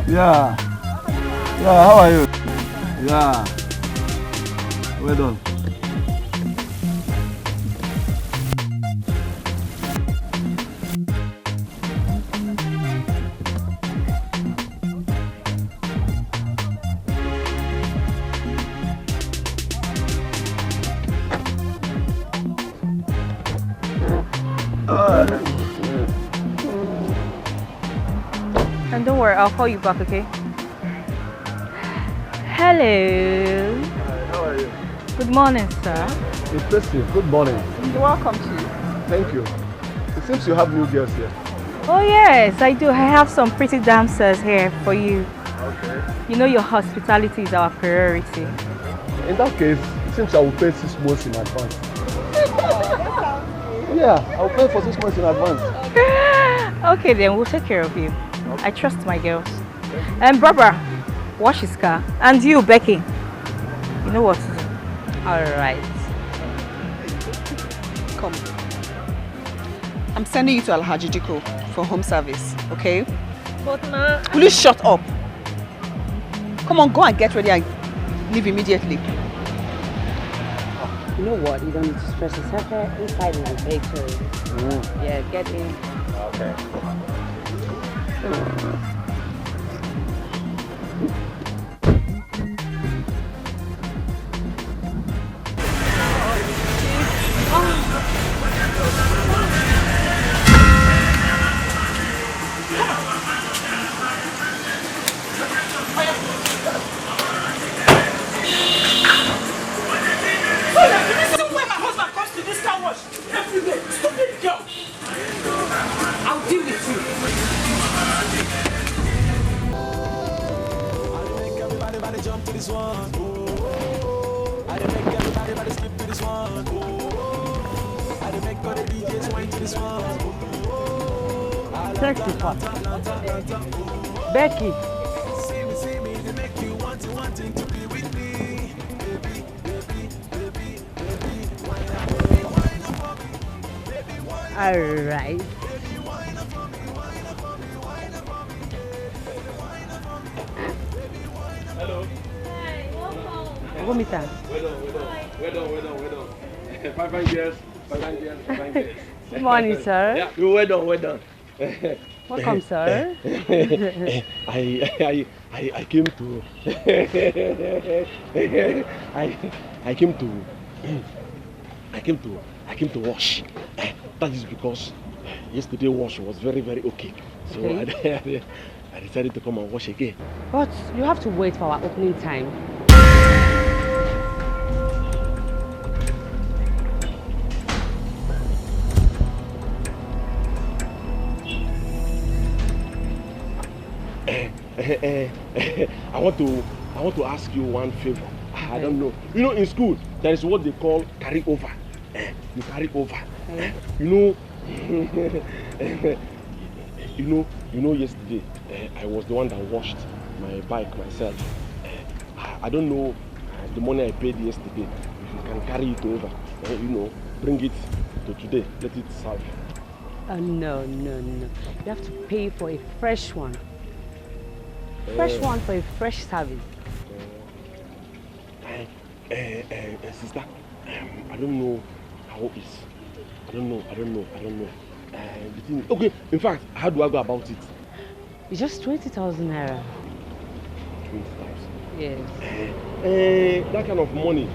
[SPEAKER 16] Yeah, how are you? Yeah, well done.
[SPEAKER 2] And don't worry, I'll call you back, okay? Hello.
[SPEAKER 16] Hi, how are you?
[SPEAKER 2] Good morning, sir.
[SPEAKER 16] Impressive. Good morning.
[SPEAKER 4] You're welcome to you.
[SPEAKER 16] Thank you. It seems you have new girls here.
[SPEAKER 2] Oh yes, I do. I have some pretty damsels here for you.
[SPEAKER 16] Okay.
[SPEAKER 2] You know your hospitality is our priority.
[SPEAKER 16] In that case, it seems I will pay 6 months in advance. Yeah, I'll pay for 6 months in advance.
[SPEAKER 2] Okay then, we'll take care of you. I trust my girls. And Barbara, wash his car. And you, Becky, you know what to do. Alright.
[SPEAKER 4] Come. I'm sending you to Alhaji Diko for home service, okay?
[SPEAKER 2] But ma...
[SPEAKER 4] Will you shut up? Come on, go and get ready and leave immediately.
[SPEAKER 17] You know what? You don't need to stress yourself there. Inside in the bakery. Yeah, get in.
[SPEAKER 6] Okay.
[SPEAKER 10] I'll deal with you.
[SPEAKER 17] Sexy part. Becky. All right.
[SPEAKER 9] Hello.
[SPEAKER 17] Hi, welcome. Go meet her.
[SPEAKER 9] Well done. Fine girls.
[SPEAKER 17] Good morning, sir.
[SPEAKER 9] Yeah, well done.
[SPEAKER 17] Welcome, sir.
[SPEAKER 9] I came to I came to wash. That is because yesterday wash was very okay. So
[SPEAKER 17] Okay.
[SPEAKER 9] I decided to come and wash again.
[SPEAKER 17] But you have to wait for our opening time.
[SPEAKER 9] I want to ask you one favor. I don't know. You know, in school there is what they call carry over. You carry over. You know, yesterday I was the one that washed my bike myself. I don't know the money I paid yesterday. If you can carry it over, bring it to today. Let it serve.
[SPEAKER 17] No. You have to pay for a fresh one. Fresh one for a fresh service.
[SPEAKER 9] Sister, I don't know how it's. I don't know. The thing, okay, in fact, how do I go about it?
[SPEAKER 17] It's just 20,000 naira.
[SPEAKER 9] 20,000.
[SPEAKER 17] Yes.
[SPEAKER 9] That kind of money.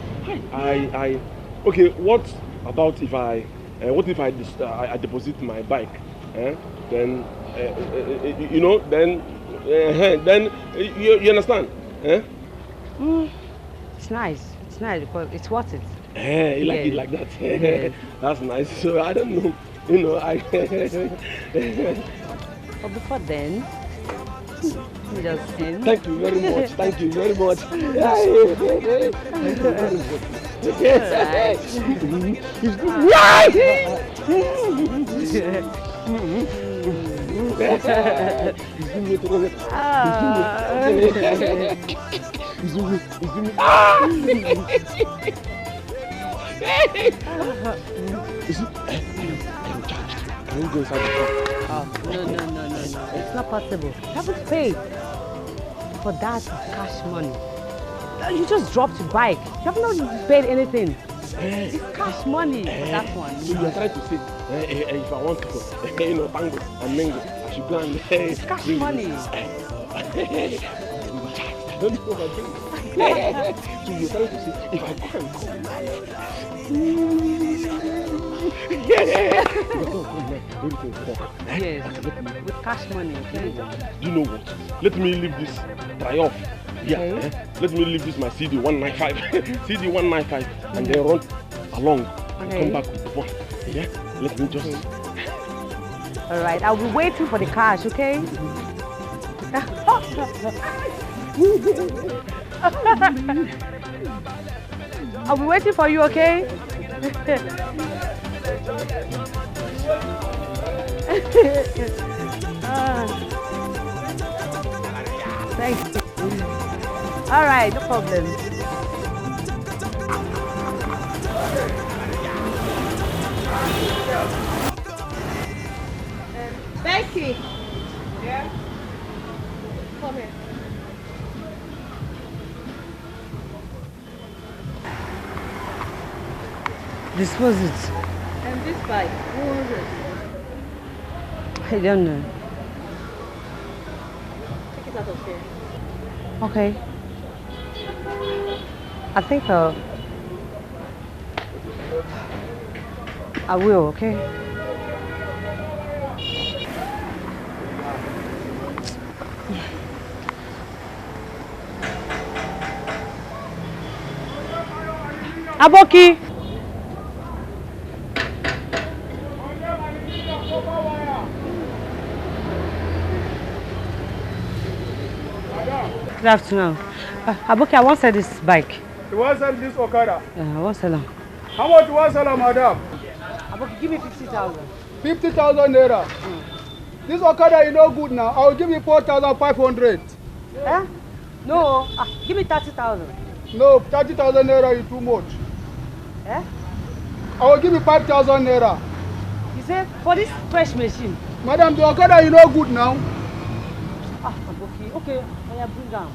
[SPEAKER 9] Okay. What about if I deposit my bike? Then then you understand?
[SPEAKER 17] It's nice because it's worth it.
[SPEAKER 9] You like it like that?
[SPEAKER 17] Yes.
[SPEAKER 9] That's nice. So I don't know.
[SPEAKER 17] But before then, you just sing.
[SPEAKER 9] Thank you very much. Thank you very much. Can we go inside the car?
[SPEAKER 17] No. It's not possible. You haven't paid for that cash money. You just dropped your bike. You have not paid anything. It's cash money for that one.
[SPEAKER 9] So you are trying to say, if I want to, tango and mango, I should go and
[SPEAKER 17] it's cash money.
[SPEAKER 9] I don't know what I'm doing. So you're trying to say, if I go and
[SPEAKER 17] Yes, with cash money, okay?
[SPEAKER 9] Do you know what? Let me leave this triumph. Yeah, let me leave this my CD 195. CD 195 and then run along and come back with the one. Yeah, let me just.
[SPEAKER 17] Alright, I'll be waiting for the cash, okay? I'll be waiting for you, okay? Thank you. All right, no problem.
[SPEAKER 3] Becky. Yeah? Come here.
[SPEAKER 17] This was it.
[SPEAKER 3] And this bike, who was it?
[SPEAKER 17] I don't know.
[SPEAKER 3] Take it out of here.
[SPEAKER 17] Okay. I think I will, okay? Aboki! Good afternoon. Aboki, I want to sell this bike.
[SPEAKER 18] You want to sell this Okada?
[SPEAKER 17] Yeah, I want to sell them.
[SPEAKER 18] How much you want to sell, madam?
[SPEAKER 17] Aboki, give me 50,000.
[SPEAKER 7] 50,000 naira. This Okada is no good now. I will give you 4,500.
[SPEAKER 17] Eh? No, give me 30,000.
[SPEAKER 7] No, 30,000 naira is too much.
[SPEAKER 17] Eh?
[SPEAKER 7] I will give you 5,000 naira.
[SPEAKER 17] You say for this fresh machine?
[SPEAKER 7] Madam, the Okada is no good now.
[SPEAKER 17] Aboki, okay, I bring down.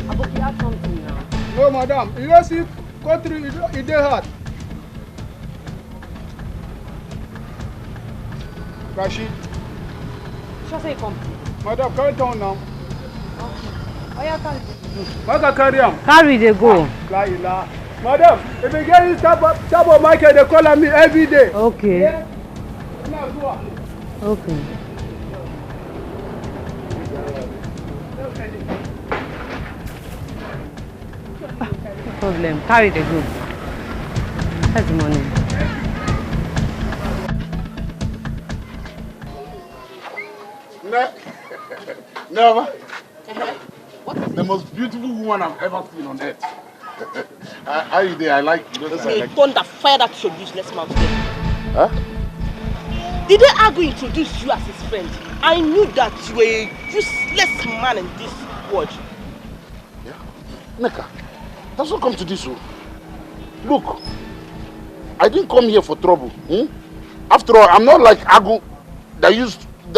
[SPEAKER 17] Aboki, add something now.
[SPEAKER 7] No, madam. You don't see country, it dey hard. Rashid.
[SPEAKER 17] Just say come.
[SPEAKER 7] Madam, carry it on now.
[SPEAKER 17] Okay. Oh, yeah, carry it.
[SPEAKER 7] Maka carry am.
[SPEAKER 17] Carry they go.
[SPEAKER 7] La ilaha. Madam, if you get this type of market, they call me every day.
[SPEAKER 17] Okay.
[SPEAKER 7] Yeah?
[SPEAKER 17] Okay. No problem. Carry the good. That's the money.
[SPEAKER 11] Never. The most beautiful woman I've ever seen on earth. How you there? I like you.
[SPEAKER 18] Hey, thunder, fire that your useless mouth there.
[SPEAKER 11] Huh?
[SPEAKER 18] Did they argue introduce you as his friend? I knew that you were a useless man in this world.
[SPEAKER 11] Yeah. Neka, that's what come to this room. Look, I didn't come here for trouble. After all, I'm not like Agu that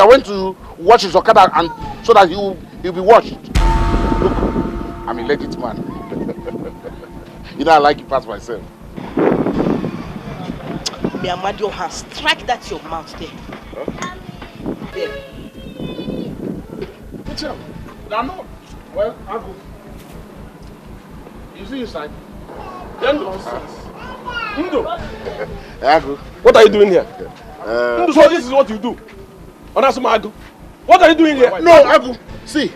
[SPEAKER 11] went to wash his Okada and so that he'll be washed. Look, I'm a legit man. You know I like it past myself.
[SPEAKER 18] May Amadio hand strike that your mouth there.
[SPEAKER 11] Huh?
[SPEAKER 18] There.
[SPEAKER 11] What's up? No. Well, Agu. You see inside?
[SPEAKER 9] Nonsense.
[SPEAKER 11] Agu.
[SPEAKER 9] What are you doing here? So this is what you do. Onasuma Agu. What are you doing here?
[SPEAKER 11] No, Agu. See,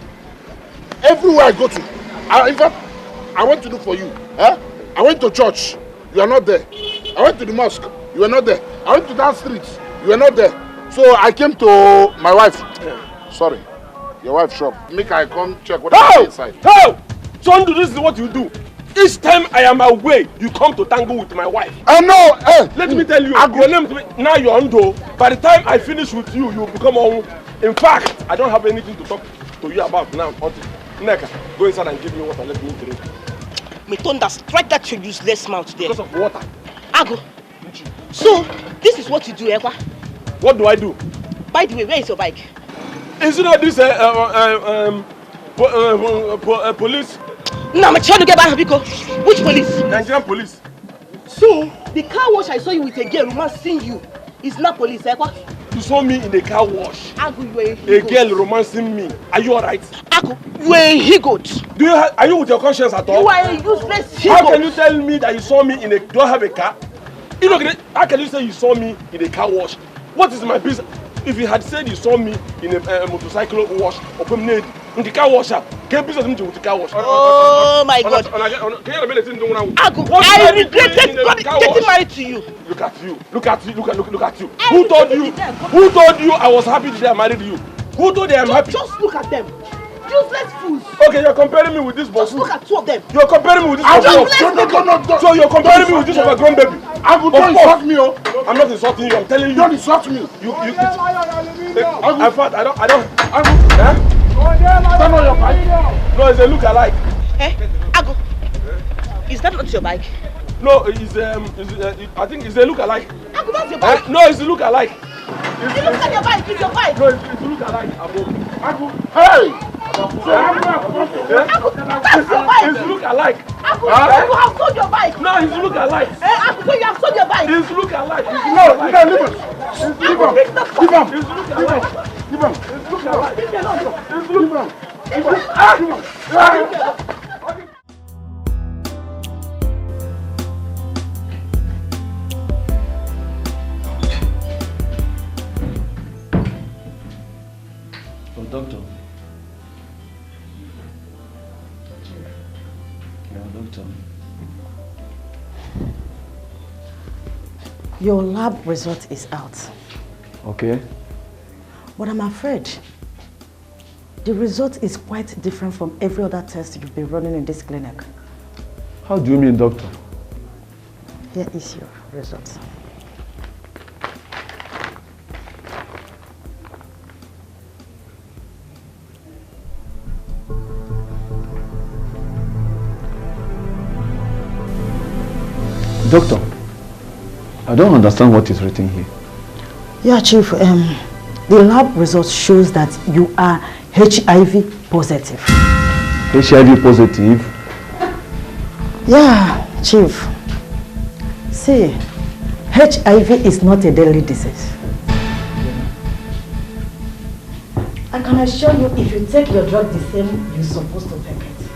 [SPEAKER 11] everywhere I go to, in fact, I went to look for you. Huh? I went to church. You are not there. I went to the mosque. You are not there. I went to that street. You are not there. So I came to my wife. Sorry, your wife's shop. Make I come check what is inside.
[SPEAKER 9] How? Sondu, this is what you do. Each time I am away, you come to tangle with my wife.
[SPEAKER 11] I know.
[SPEAKER 9] Let me tell you, your name now you're Ondo. By the time I finish with you, you become on. In fact, I don't have anything to talk to you about now. Neka, go inside and give me water. Let me drink.
[SPEAKER 18] May thunder strike that your useless mouth there.
[SPEAKER 9] Because of water.
[SPEAKER 18] Agu. So, this is what you do, Ekwa?
[SPEAKER 9] What do I do?
[SPEAKER 18] By the way, where is your bike?
[SPEAKER 9] Is it not this police?
[SPEAKER 18] No, I'm trying to get back, Biko. Which police?
[SPEAKER 9] Nigerian police.
[SPEAKER 18] So, the car wash I saw you with a girl romancing you is not police, Ekwa?
[SPEAKER 9] You saw me in the car wash.
[SPEAKER 18] Agu, you are
[SPEAKER 9] a girl romancing me. Are you alright?
[SPEAKER 18] Agu, you are a he-goat.
[SPEAKER 9] Are you with your conscience at all?
[SPEAKER 18] You are a useless he-goat.
[SPEAKER 9] How can you tell me that you saw me in a... Do I have a car? You know, how can you say you saw me in a car wash? What is my business? If you had said you saw me in a motorcycle wash or promenade in the car wash, can business with the car wash?
[SPEAKER 18] Oh my God! Agu, I regretted getting married to you.
[SPEAKER 9] Look at you! Look at you! Look at you! Who told you? Who told you I was happy today I married you? Who told you I'm happy?
[SPEAKER 18] Just look at them. Useless fools.
[SPEAKER 9] Okay, you're comparing me with this boss.
[SPEAKER 18] Just look at two of them.
[SPEAKER 9] You're comparing me with this overgrown. So you're comparing me with this overgrown baby.
[SPEAKER 11] Agu, don't insult me, oh.
[SPEAKER 9] I'm not insulting you. I'm telling you.
[SPEAKER 11] Don't insult me.
[SPEAKER 9] In fact, I don't.
[SPEAKER 11] Agu,
[SPEAKER 9] stand on your bike. No, it's a look-alike.
[SPEAKER 18] Eh, Agu, is that not your bike?
[SPEAKER 9] No, it's I think it's a look-alike.
[SPEAKER 18] Agu, that's your bike.
[SPEAKER 9] No, it's a look-alike.
[SPEAKER 18] You look at your bike. It's your bike.
[SPEAKER 9] No, it's a look-alike.
[SPEAKER 11] Agu, hey.
[SPEAKER 18] Agu, that's your bike.
[SPEAKER 9] It's look-alike.
[SPEAKER 18] Agu, you have sold your bike.
[SPEAKER 9] No, it's look-alike.
[SPEAKER 18] Agu, so you have sold your bike.
[SPEAKER 9] It's look-alike.
[SPEAKER 11] No, leave him. Give him.
[SPEAKER 9] It's look-alike.
[SPEAKER 11] Give him.
[SPEAKER 9] It's look-alike.
[SPEAKER 11] Give him.
[SPEAKER 8] Doctor. Yeah, doctor.
[SPEAKER 19] Your lab result is out.
[SPEAKER 8] Okay.
[SPEAKER 19] But I'm afraid The result is quite different from every other test you've been running in this clinic.
[SPEAKER 16] How do you mean, doctor?
[SPEAKER 19] Here is your result.
[SPEAKER 16] Doctor, I don't understand what is written here.
[SPEAKER 19] Yeah, Chief. The lab result shows that you are HIV positive.
[SPEAKER 16] HIV positive?
[SPEAKER 19] Yeah, Chief. See, HIV is not a deadly disease. I can assure you, if you take your drug the same you're supposed to take it,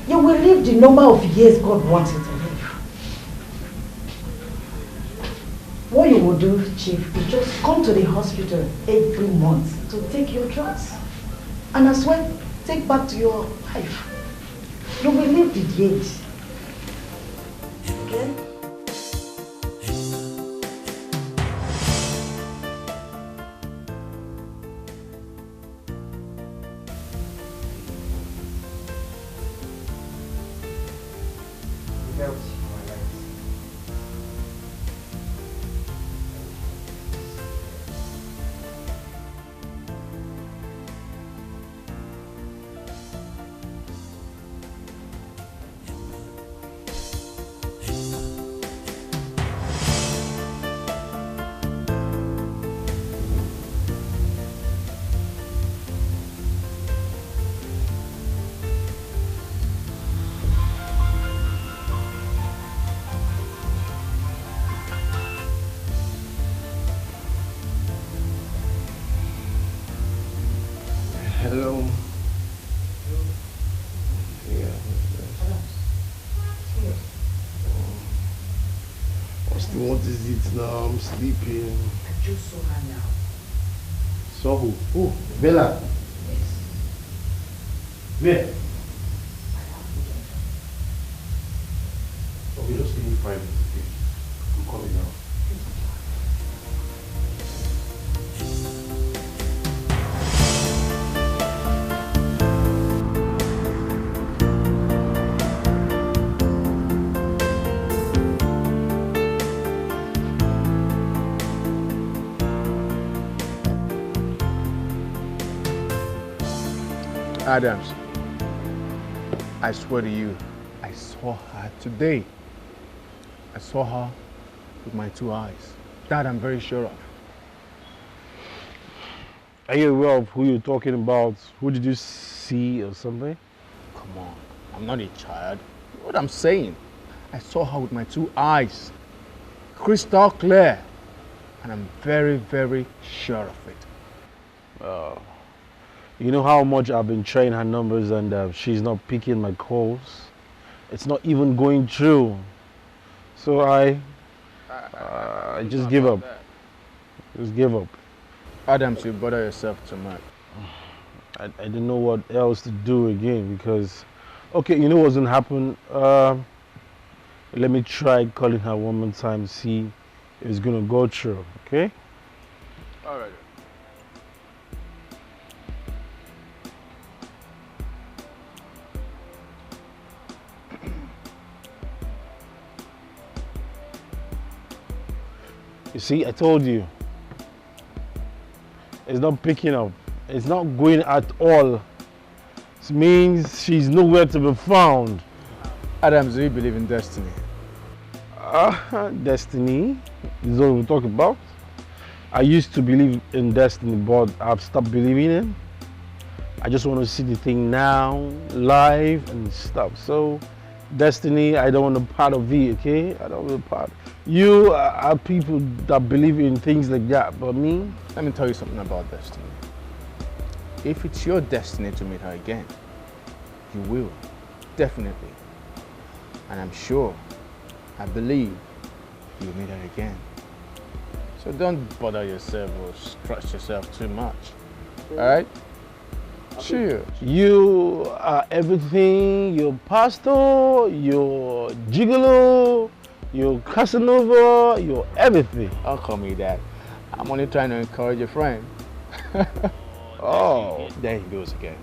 [SPEAKER 19] you will live the number of years God wants you to live. What you will do, Chief, is just come to the hospital every month to take your drugs. And as well, take back to your life. You will live the age. Okay?
[SPEAKER 16] Hello. Yeah. Austin, what is it now? I'm sleeping.
[SPEAKER 19] I just saw her now.
[SPEAKER 16] Saw who? Who? Bella?
[SPEAKER 19] Yes.
[SPEAKER 16] Where? Okay, just give me 5 minutes, okay? I'm coming now.
[SPEAKER 1] Adams, I swear to you, I saw her today. I saw her with my 2 eyes. That I'm very sure of.
[SPEAKER 16] Are you aware of who you're talking about? Who did you see or something?
[SPEAKER 1] Come on, I'm not a child. What I'm saying, I saw her with my 2 eyes. Crystal clear. And I'm very, very sure of it.
[SPEAKER 16] You know how much I've been trying her numbers and she's not picking my calls. It's not even going through. So I just give up. Just give up.
[SPEAKER 1] Adams, you bother yourself too much.
[SPEAKER 16] I didn't know what else to do again because, okay, you know what's gonna happen? Let me try calling her one more time, see if it's gonna go through, okay?
[SPEAKER 1] All right.
[SPEAKER 16] You see, I told you. It's not picking up. It's not going at all. It means she's nowhere to be found.
[SPEAKER 1] Adams, do you believe in destiny?
[SPEAKER 16] Destiny is what we talk about. I used to believe in destiny, but I've stopped believing it. I just want to see the thing now, live and stuff. So, destiny, I don't want a part of it, okay? I don't want a part. You are people that believe in things like that, but me?
[SPEAKER 1] Let me tell you something about destiny. If it's your destiny to meet her again, you will, definitely. And I'm sure, I believe, you'll meet her again. So don't bother yourself or stress yourself too much, all right? Cheers.
[SPEAKER 16] You are everything, you're pastor, you're gigolo, you're Casanova, you're everything.
[SPEAKER 1] Don't call me that. I'm only trying to encourage your friend. Oh, there he goes again.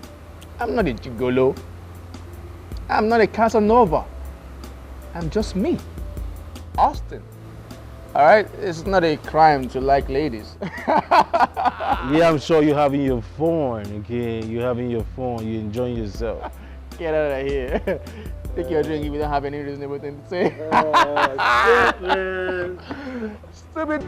[SPEAKER 1] I'm not a gigolo. I'm not a Casanova. I'm just me, Austin. All right, it's not a crime to like ladies.
[SPEAKER 16] Yeah, I'm sure you're having your fun, okay? You're having your fun, you're enjoying yourself.
[SPEAKER 1] Get out of here. Take your drink if you don't have any reasonable thing to say. Stupid.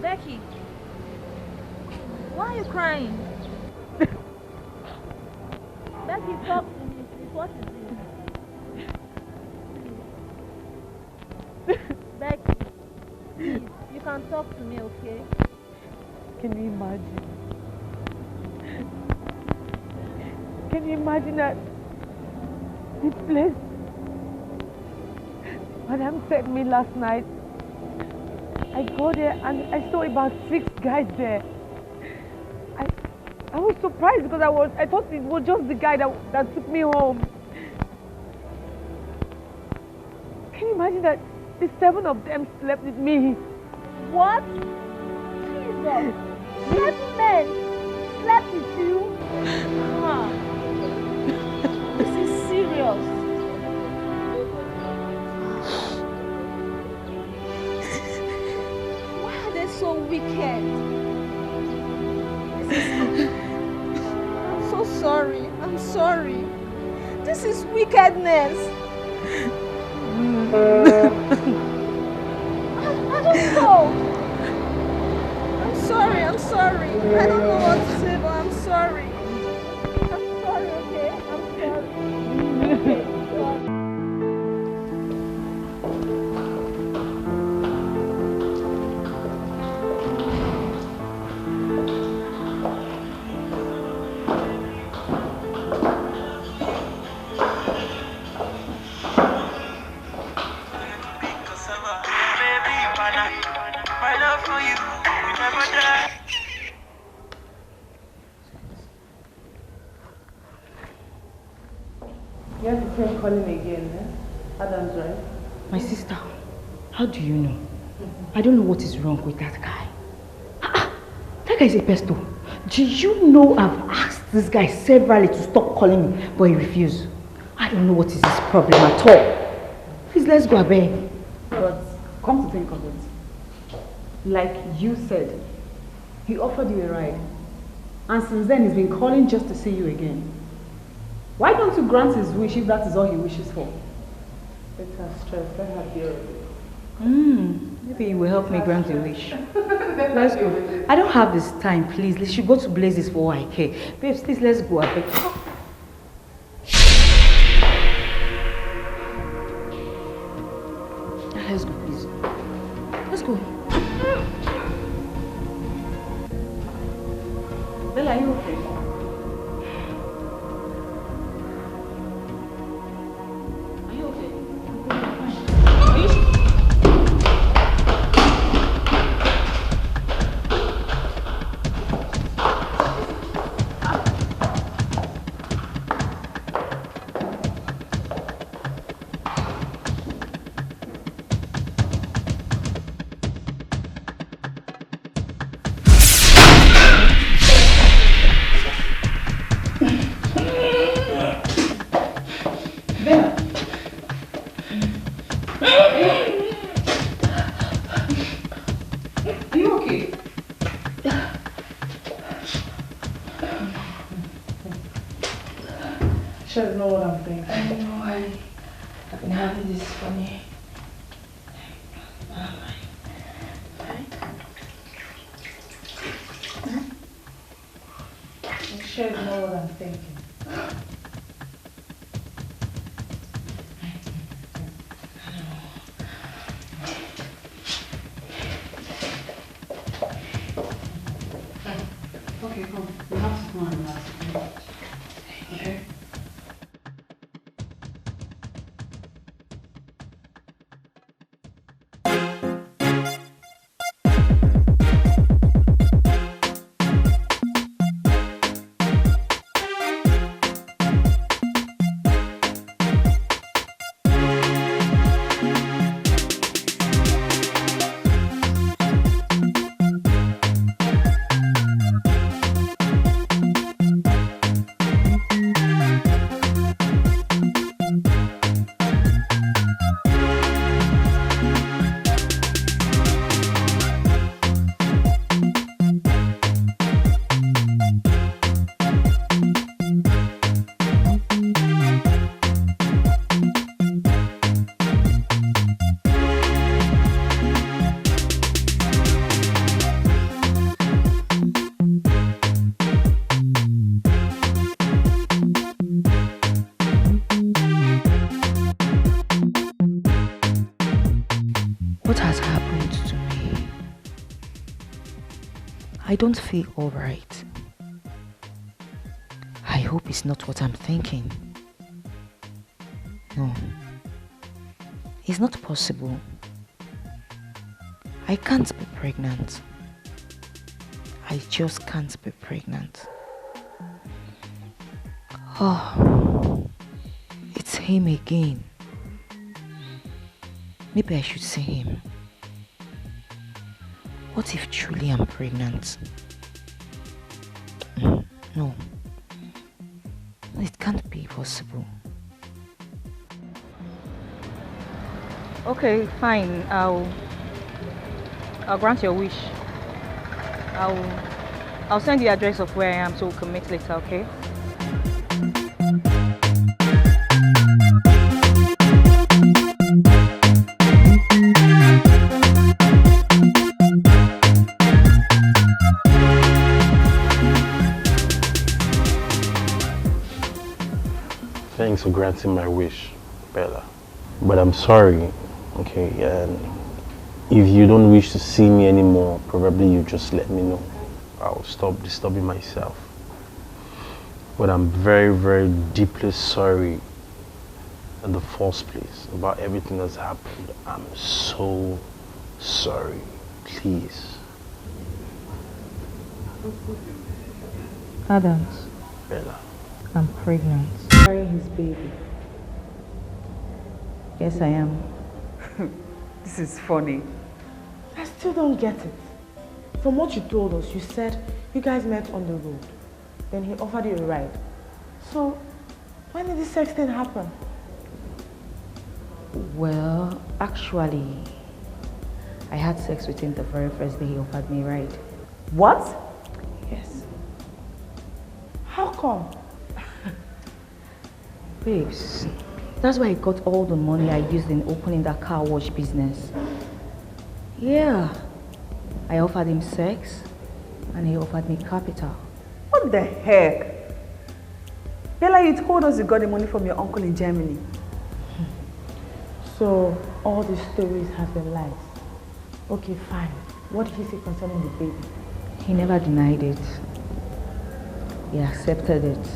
[SPEAKER 15] Becky, why are you crying? Becky, talk to me, please. What is it? Becky, please, you can talk to me, okay?
[SPEAKER 3] Can you imagine? Can you imagine that this place Madam sent me last night? I go there and I saw about 6 guys there. I was surprised because I thought it was just the guy that took me home. Can you imagine that the 7 of them slept with me?
[SPEAKER 15] What? Jesus! 7 men slept with you? Ah. This is serious. So wicked. I'm so sorry. I'm sorry. This is wickedness. I don't know. I'm sorry. I'm sorry. I don't know what to say, but I'm sorry. I'm sorry, okay? I'm sorry. Okay, sorry.
[SPEAKER 3] You have to keep calling again, eh? Adam's right.
[SPEAKER 12] My sister, how do you know? I don't know what is wrong with that guy. That guy is a pesto. Do you know I've asked this guy severally to stop calling me, but he refused. I don't know what is his problem at all. Please, let's go, abeg.
[SPEAKER 17] But come to think of it, like you said, he offered you a ride. And since then, he's been calling just to see you again. Why don't you grant his wish if that is all he wishes for?
[SPEAKER 3] Let her stress. Let her deal with it.
[SPEAKER 12] Maybe he will help me grant the wish. Let's go. I don't have this time, please. Let's go to Blazes for all I care. Babes, please, let's go, abeg. Let's go, please. Let's go.
[SPEAKER 17] Bella, are you okay? Are you okay? Are you sure?
[SPEAKER 3] Should know what I'm thinking.
[SPEAKER 2] I know, I've been having this funny.
[SPEAKER 3] You should know what I'm thinking.
[SPEAKER 17] Okay, come. We have to go and
[SPEAKER 2] I don't feel alright. I hope it's not what I'm thinking. No. It's not possible. I can't be pregnant. I just can't be pregnant. Oh, it's him again. Maybe I should see him. What if truly I'm pregnant? No. It can't be possible.
[SPEAKER 12] Okay, fine. I'll grant your wish. I'll send the address of where I am so we can meet later, okay?
[SPEAKER 16] Thanks for granting my wish, Bella. But I'm sorry, okay? And if you don't wish to see me anymore, probably you just let me know. I'll stop disturbing myself. But I'm very, very deeply sorry in the first place about everything that's happened. I'm so sorry. Please.
[SPEAKER 2] Adams.
[SPEAKER 16] Bella.
[SPEAKER 2] I'm pregnant.
[SPEAKER 19] Carrying his baby.
[SPEAKER 2] Yes, I am.
[SPEAKER 4] This is funny.
[SPEAKER 19] I still don't get it. From what you told us, you said you guys met on the road. Then he offered you a ride. So, when did this sex thing happen?
[SPEAKER 2] Well, actually, I had sex with him the very first day he offered me a ride.
[SPEAKER 19] What?
[SPEAKER 2] Yes.
[SPEAKER 19] How come?
[SPEAKER 2] Babes, that's why I got all the money I used in opening that car wash business. Yeah. I offered him sex, and he offered me capital.
[SPEAKER 4] What the heck? Bella, you told us you got the money from your uncle in Germany.
[SPEAKER 19] So, all these stories have been lies. Okay, fine. What did he say concerning the baby?
[SPEAKER 2] He never denied it. He accepted it.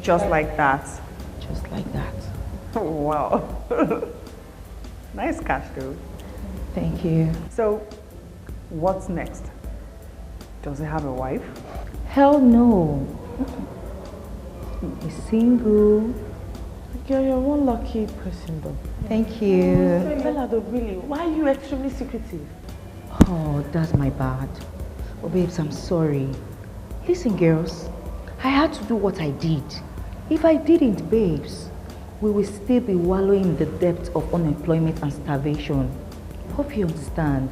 [SPEAKER 4] Just like that?
[SPEAKER 2] Just like that.
[SPEAKER 4] Wow. Nice cash, though.
[SPEAKER 2] Thank you.
[SPEAKER 4] So, what's next? Does he have a wife?
[SPEAKER 2] Hell no. He's single.
[SPEAKER 19] Girl, you're one lucky person though.
[SPEAKER 2] Thank you.
[SPEAKER 19] Bella, though, really, why are you extremely secretive?
[SPEAKER 2] Oh, that's my bad. Oh, babes, I'm sorry. Listen, girls, I had to do what I did. If I didn't, babes, we will still be wallowing in the depths of unemployment and starvation. Hope you understand.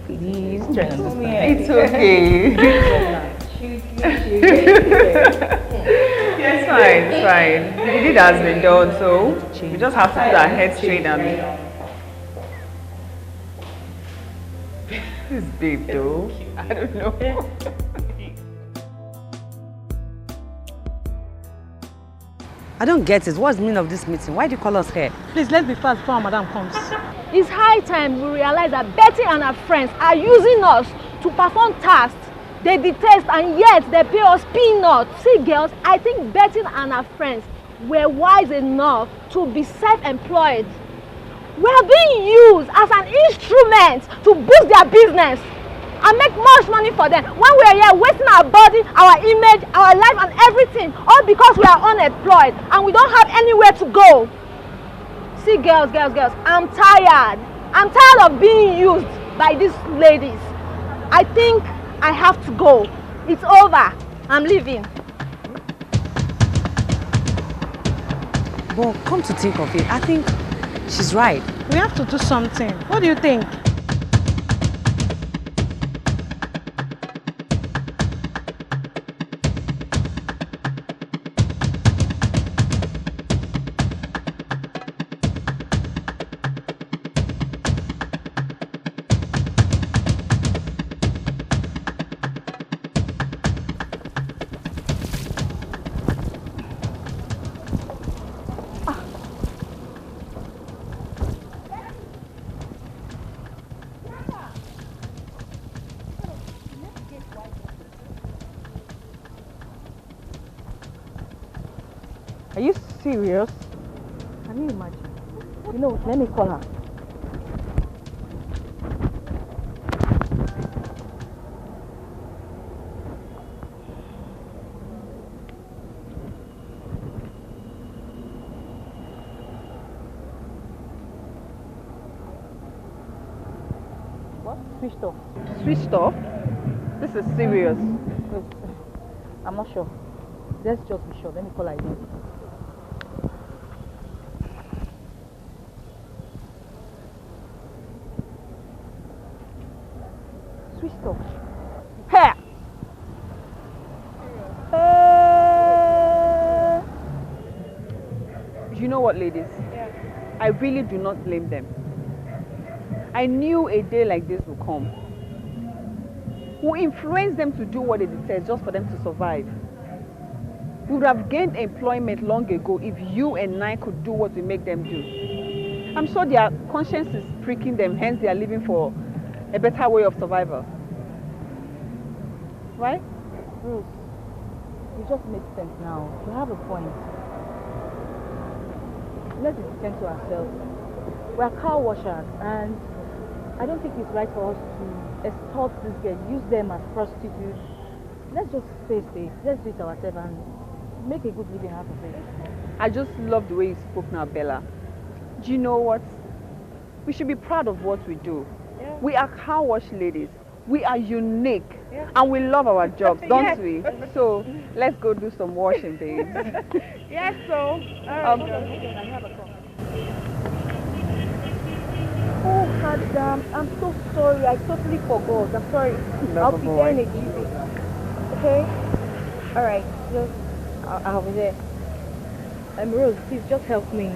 [SPEAKER 2] Please, try to understand.
[SPEAKER 4] It's okay. It's fine, it's fine. The deed has been done, so we just have to put our heads straight and... This babe though, I don't know.
[SPEAKER 17] I don't get it. What's the meaning of this meeting? Why do you call us here?
[SPEAKER 14] Please, let's be fast before Madam comes.
[SPEAKER 15] It's high time we realize that Betty and her friends are using us to perform tasks they detest, and yet they pay us peanuts. See, girls, I think Betty and her friends were wise enough to be self-employed. We are being used as an instrument to boost their business and make much money for them. When we are here wasting our body, our image, our life and everything, all because we are unemployed and we don't have anywhere to go. See, girls, I'm tired. I'm tired of being used by these ladies. I think I have to go. It's over. I'm leaving.
[SPEAKER 17] But come to think of it, I think she's right.
[SPEAKER 14] We have to do something. What do you think?
[SPEAKER 3] Are you serious?
[SPEAKER 19] Can you imagine? You know, let me call her.
[SPEAKER 3] What? Switched off.
[SPEAKER 4] Switched off? This is serious.
[SPEAKER 19] Wait, I'm not sure. Let's just be sure. Let me call her again. Switched off.
[SPEAKER 4] Hey! You know what, ladies? Yeah. I really do not blame them. I knew a day like this would come. Who influenced them to do what they did just for them to survive. We would have gained employment long ago if you and I could do what we make them do. I'm sure their conscience is pricking them, hence they are living for a better way of survival. Right?
[SPEAKER 19] Bruce, you just make sense now. You have a point. Let's be pretend to ourselves. We are car washers, and I don't think it's right for us to extort these girls, use them as prostitutes. Let's just face it. Let's do it ourselves and make a good living out of it.
[SPEAKER 4] I just love the way you spoke now, Bella. Do you know what? We should be proud of what we do. Yeah. We are car wash ladies. We are unique. Yeah. And we love our jobs, don't yes. we? So let's go do some washing, babes.
[SPEAKER 3] Yes, so.
[SPEAKER 19] I have a call. Oh, madam, I'm so sorry. I totally forgot. I'm sorry. I'll be there in a jiffy. Okay? Alright, just I'll be there. Rose, please just help me.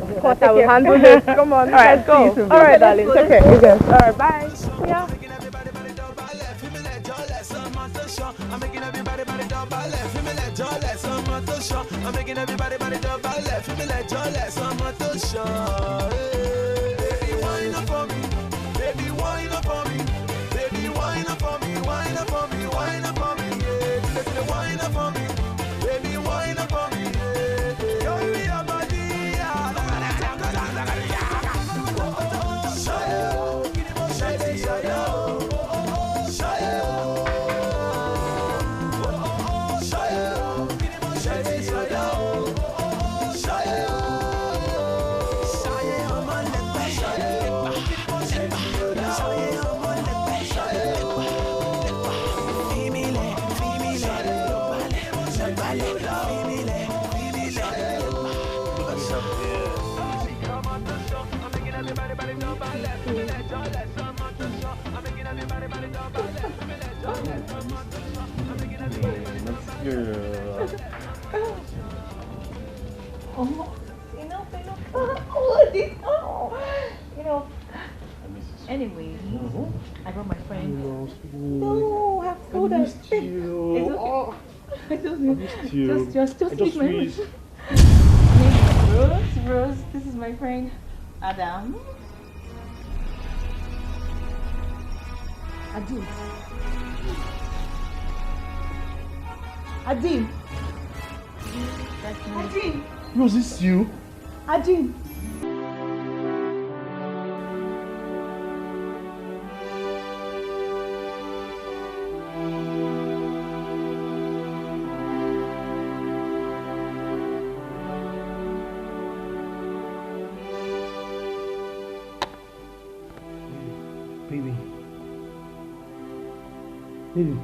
[SPEAKER 3] Of course, I will handle this. Come on, let's go. Alright, darling. It's okay. Alright, bye. Yeah. I'm making everybody body double left. Feel me like Jolly, someone to show. I'm making everybody body double left. Feel me like Jolly, someone to show. Baby, wine up for me. Baby, wine up for me. Baby, wine up for me. Wine up for me. Wine up for me. Yeah, let's wine up for me. Baby, wine up for me. Yeah, show me your body.
[SPEAKER 19] Anyway, I brought my friend. No, I've told her. It's okay. Just leave my room. Rose, this is my friend Adam. Adim. Adim.
[SPEAKER 11] Rose, is you?
[SPEAKER 19] Adim.
[SPEAKER 16] Baby.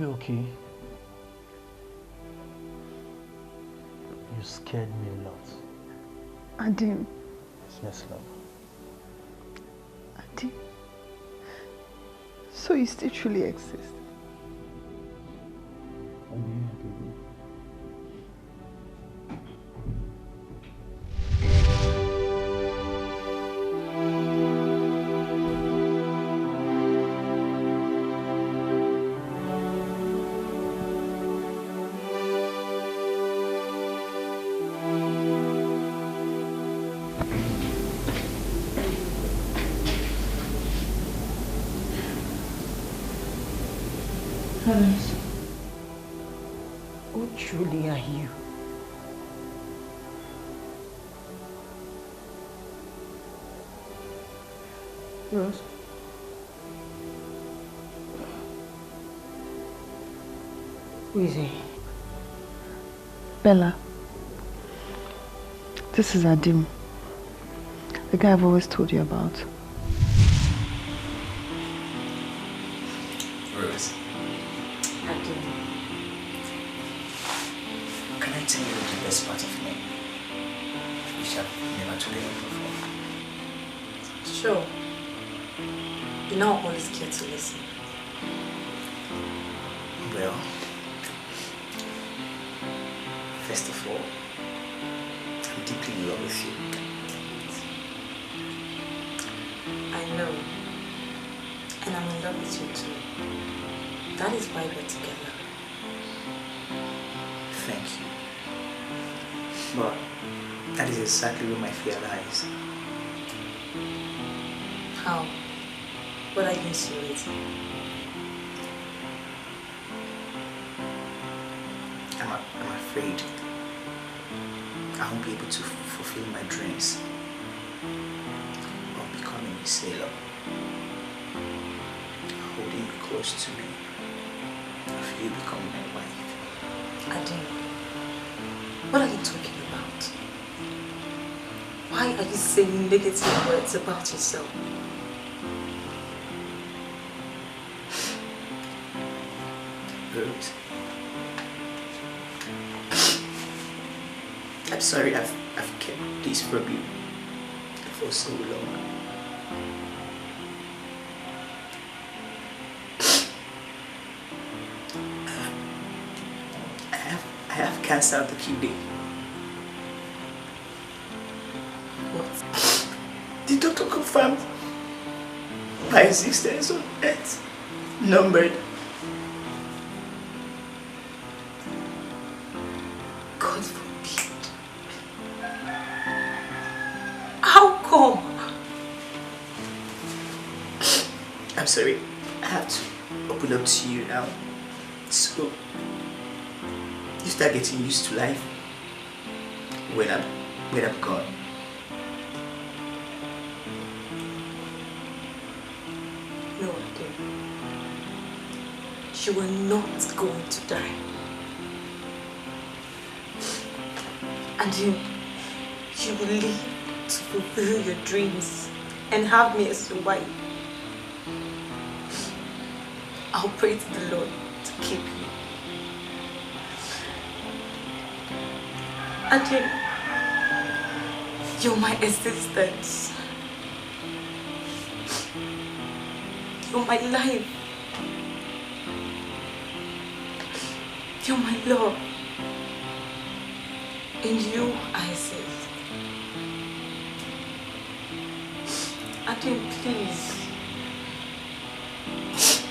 [SPEAKER 16] you okay? You scared me a lot.
[SPEAKER 4] Adim.
[SPEAKER 16] Yes, love.
[SPEAKER 4] Adim. So you still truly exist? Who truly are you?
[SPEAKER 3] Rose.
[SPEAKER 19] Who is he?
[SPEAKER 4] Bella. This is Adim. The guy I've always told you about.
[SPEAKER 20] Rose.
[SPEAKER 19] Adim.
[SPEAKER 20] Can I tell you the best part of me? Which I've never told anyone before.
[SPEAKER 19] Sure. You know I'm always scared to listen.
[SPEAKER 20] Well, first of all, I'm deeply in love with you.
[SPEAKER 19] I know. And I'm in love with you too. That is why we're together.
[SPEAKER 20] Thank you. But that is exactly where my fear lies.
[SPEAKER 19] How? What are you insinuating?
[SPEAKER 20] I'm afraid I won't be able to fulfill my dreams of becoming a sailor, holding you close to me, of you becoming my wife.
[SPEAKER 19] Adim, what are you talking about? Why are you saying negative words about yourself?
[SPEAKER 20] Rose, I'm sorry I've kept this from you for so long. I have cancer of the kidney. What? The doctor confirmed my existence on Earth numbered.
[SPEAKER 19] God forbid. How come?
[SPEAKER 20] I'm sorry, I have to open up to you now. So you start getting used to life when I'm gone.
[SPEAKER 19] No, Adim. You are not going to die. And you will live to fulfill your dreams and have me as your wife. I'll pray to the Lord to keep you. Adim, you're my existence. You're my life. You're my love. In you, I exist. Adim, please.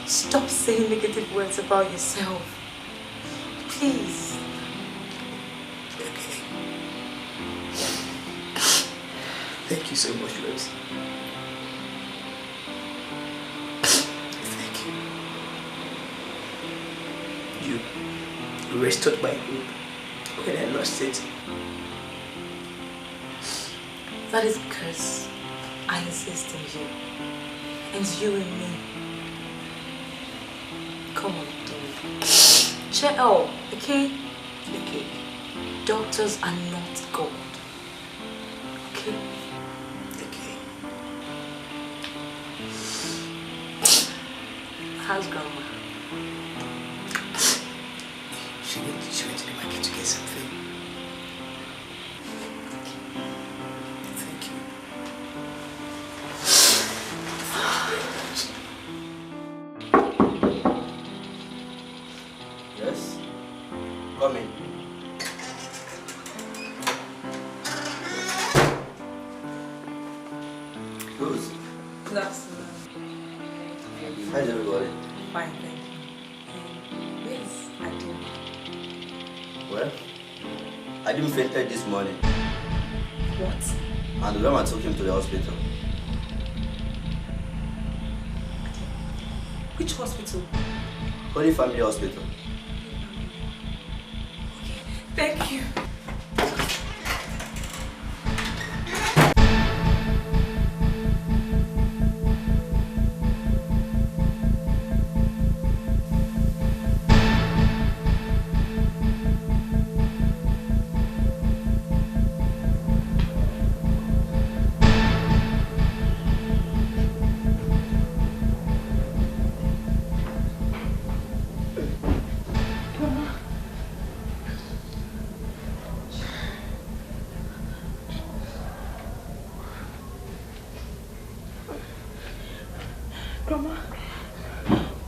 [SPEAKER 19] Stop saying negative words about yourself. Please.
[SPEAKER 20] Thank you so much, Rose. Thank you. You restored my hope when I lost it.
[SPEAKER 19] That is because I exist in you. And you in me. Come on, Adim. Cheer up, okay?
[SPEAKER 20] Okay.
[SPEAKER 19] Doctors are not God. Okay?
[SPEAKER 20] Okay.
[SPEAKER 19] How's grandma?
[SPEAKER 21] Rose.
[SPEAKER 22] Good afternoon.
[SPEAKER 21] How's everybody?
[SPEAKER 22] Fine, thank you. Where's Adim?
[SPEAKER 21] Well, I didn't fainted this morning.
[SPEAKER 22] What?
[SPEAKER 21] And the grandma took him to the hospital.
[SPEAKER 22] Which hospital?
[SPEAKER 21] Holy Family Hospital.
[SPEAKER 22] Thank you. Grandma,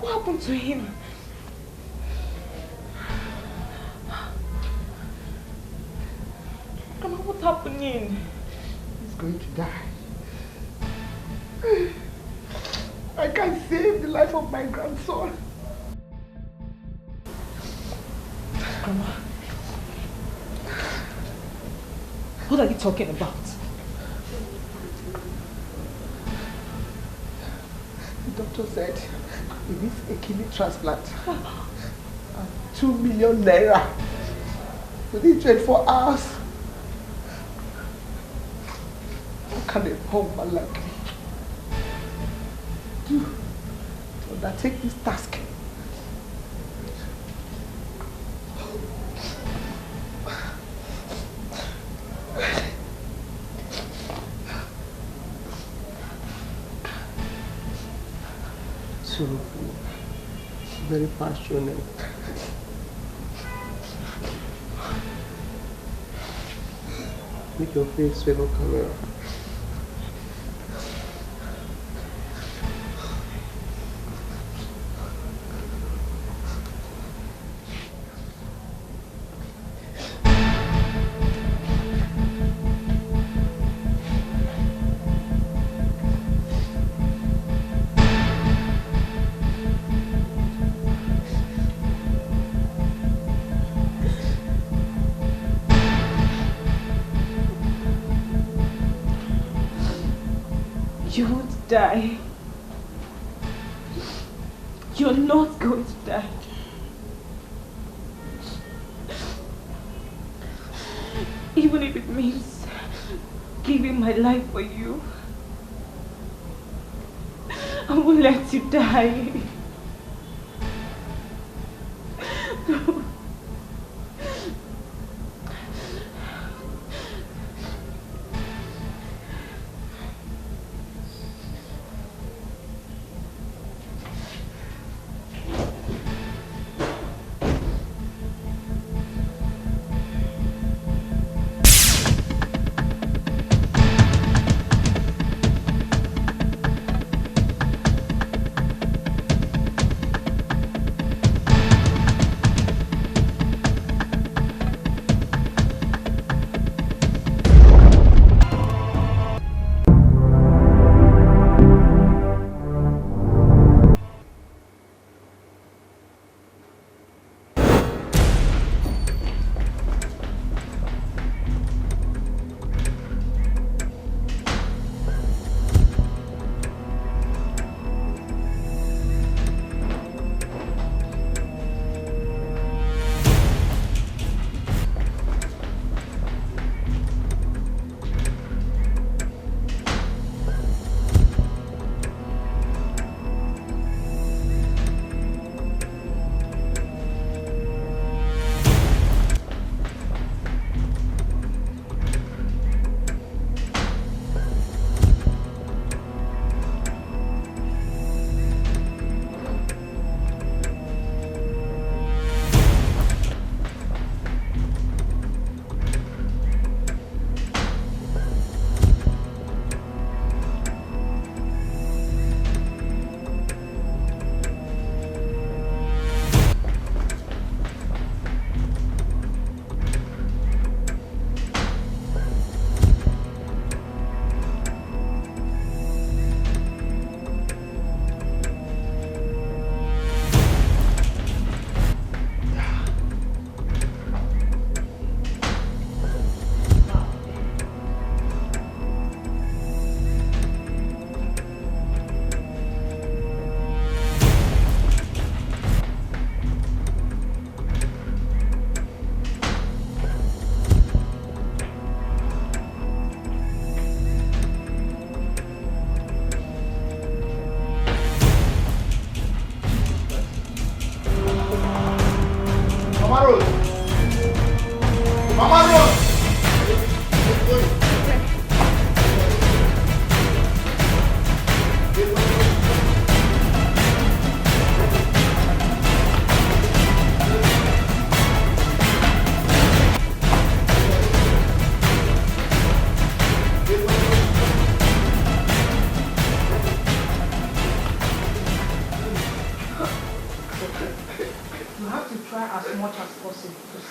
[SPEAKER 22] what happened to him? Grandma, what's happening?
[SPEAKER 23] He's going to die. I can't save the life of my grandson.
[SPEAKER 22] Grandma, what are you talking about?
[SPEAKER 23] The doctor said he needs a kidney transplant. And 2 million naira within 24 hours. How can a poor man like me do to undertake this task? So very passionate. Make your face face on camera.
[SPEAKER 22] You won't die. You're not going to die. Even if it means giving my life for you, I won't let you die.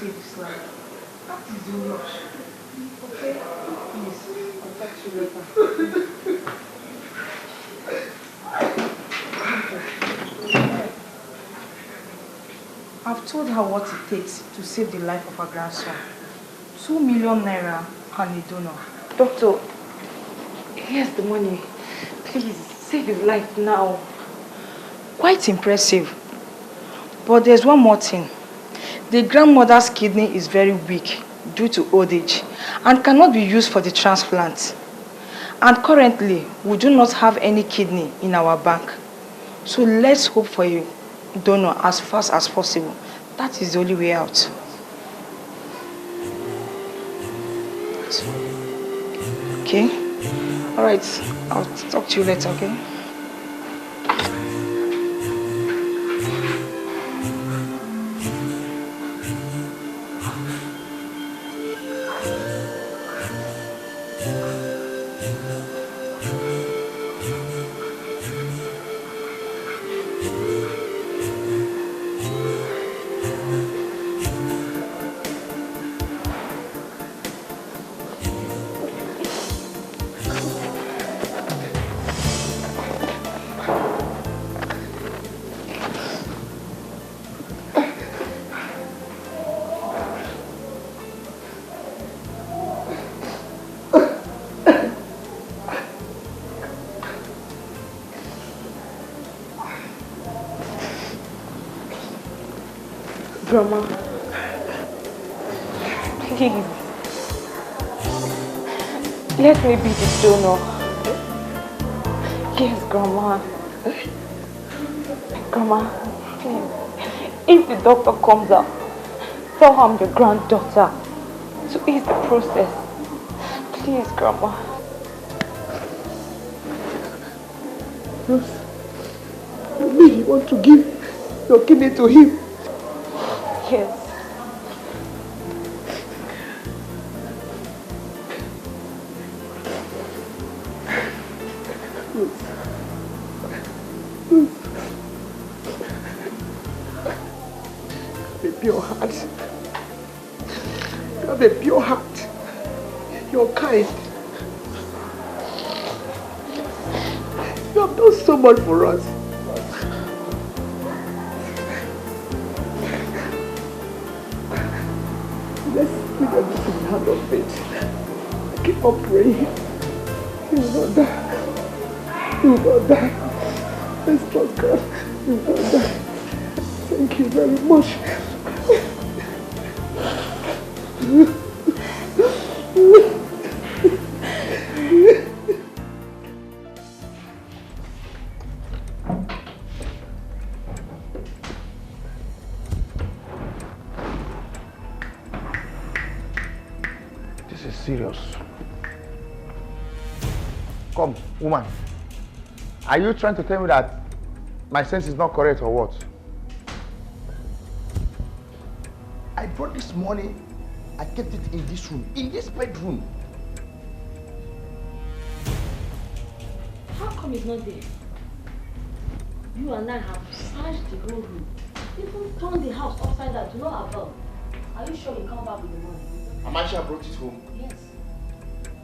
[SPEAKER 2] save his life. That is the rush. Okay? Please, I'll talk to you later. I've told her what it takes to save the life of her grandson. 2 million naira and a donor.
[SPEAKER 22] Doctor, here's the money. Please, save his life now.
[SPEAKER 2] Quite impressive. But there's one more thing. The grandmother's kidney is very weak due to old age and cannot be used for the transplant. And currently, we do not have any kidney in our bank. So let's hope for a donor as fast as possible. That is the only way out. Okay? Alright, I'll talk to you later, okay?
[SPEAKER 22] Grandma, please, let me be the donor. Yes, Grandma. Grandma, please, if the doctor comes out, tell her I'm your granddaughter to ease the process. Please, Grandma.
[SPEAKER 23] Rose, you mean you want to give your kidney to him?
[SPEAKER 22] Yes.
[SPEAKER 23] A pure heart. You have a pure heart. You're kind. You have done so much for us. Let's put everything in the hand of faith. Keep on praying. You will not die. You will not die. Let's trust God. You will not die. Thank you very much.
[SPEAKER 5] Serious. Come, woman. Are you trying to tell me that my sense is not correct or what? I brought this money, I kept it in this room, in this bedroom.
[SPEAKER 6] How come it's not there? You and I have searched the whole room, even turned the house upside down to no avail. Are you sure you come back with the money?
[SPEAKER 5] Amasha brought it home.
[SPEAKER 6] Yes.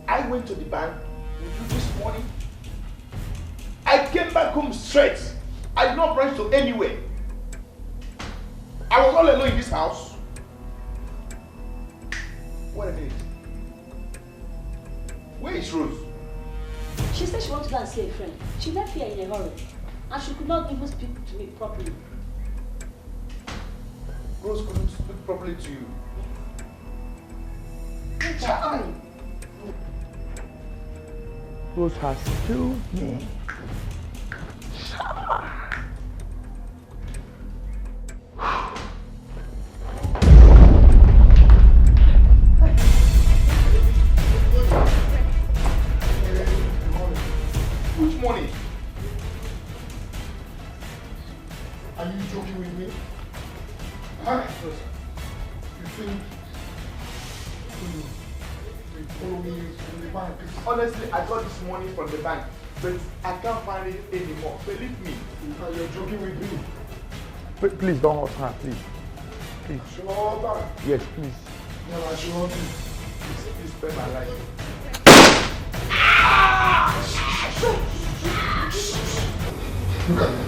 [SPEAKER 5] I went to the bank with you this morning. I came back home straight. I did not branch to anywhere. I was all alone in this house. Wait a minute. Where is Rose?
[SPEAKER 6] She said she wanted to go and see a friend. She left here in a hurry. And she could not even speak to me properly.
[SPEAKER 5] Rose couldn't speak properly to you.
[SPEAKER 6] Child.
[SPEAKER 5] Rose has killed me.
[SPEAKER 11] Which money? Are you joking with me? Huh? You think you follow me from the bank?
[SPEAKER 5] Honestly, I got this money from the bank, but I can't find it anymore. Believe me.
[SPEAKER 11] You're joking with me.
[SPEAKER 5] Please don't hurt her, please.
[SPEAKER 16] please.
[SPEAKER 11] Sure.
[SPEAKER 16] Yes, please.
[SPEAKER 11] No, I sure do. Please spare my life. Look at me.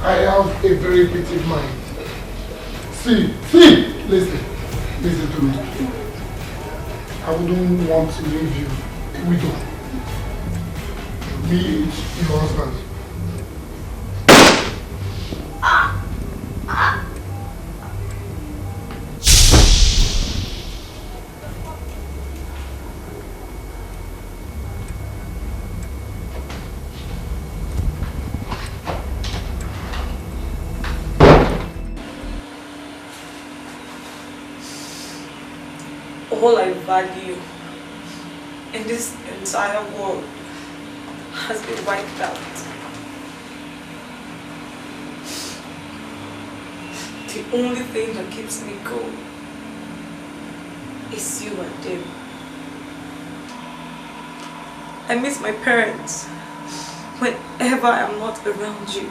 [SPEAKER 11] I have a very petite mind. See, listen to me. I wouldn't want to leave you a widow. Meet your husband.
[SPEAKER 22] All I value in this entire world has been wiped out. The only thing that keeps me going is you and them. I miss my parents whenever I'm not around you.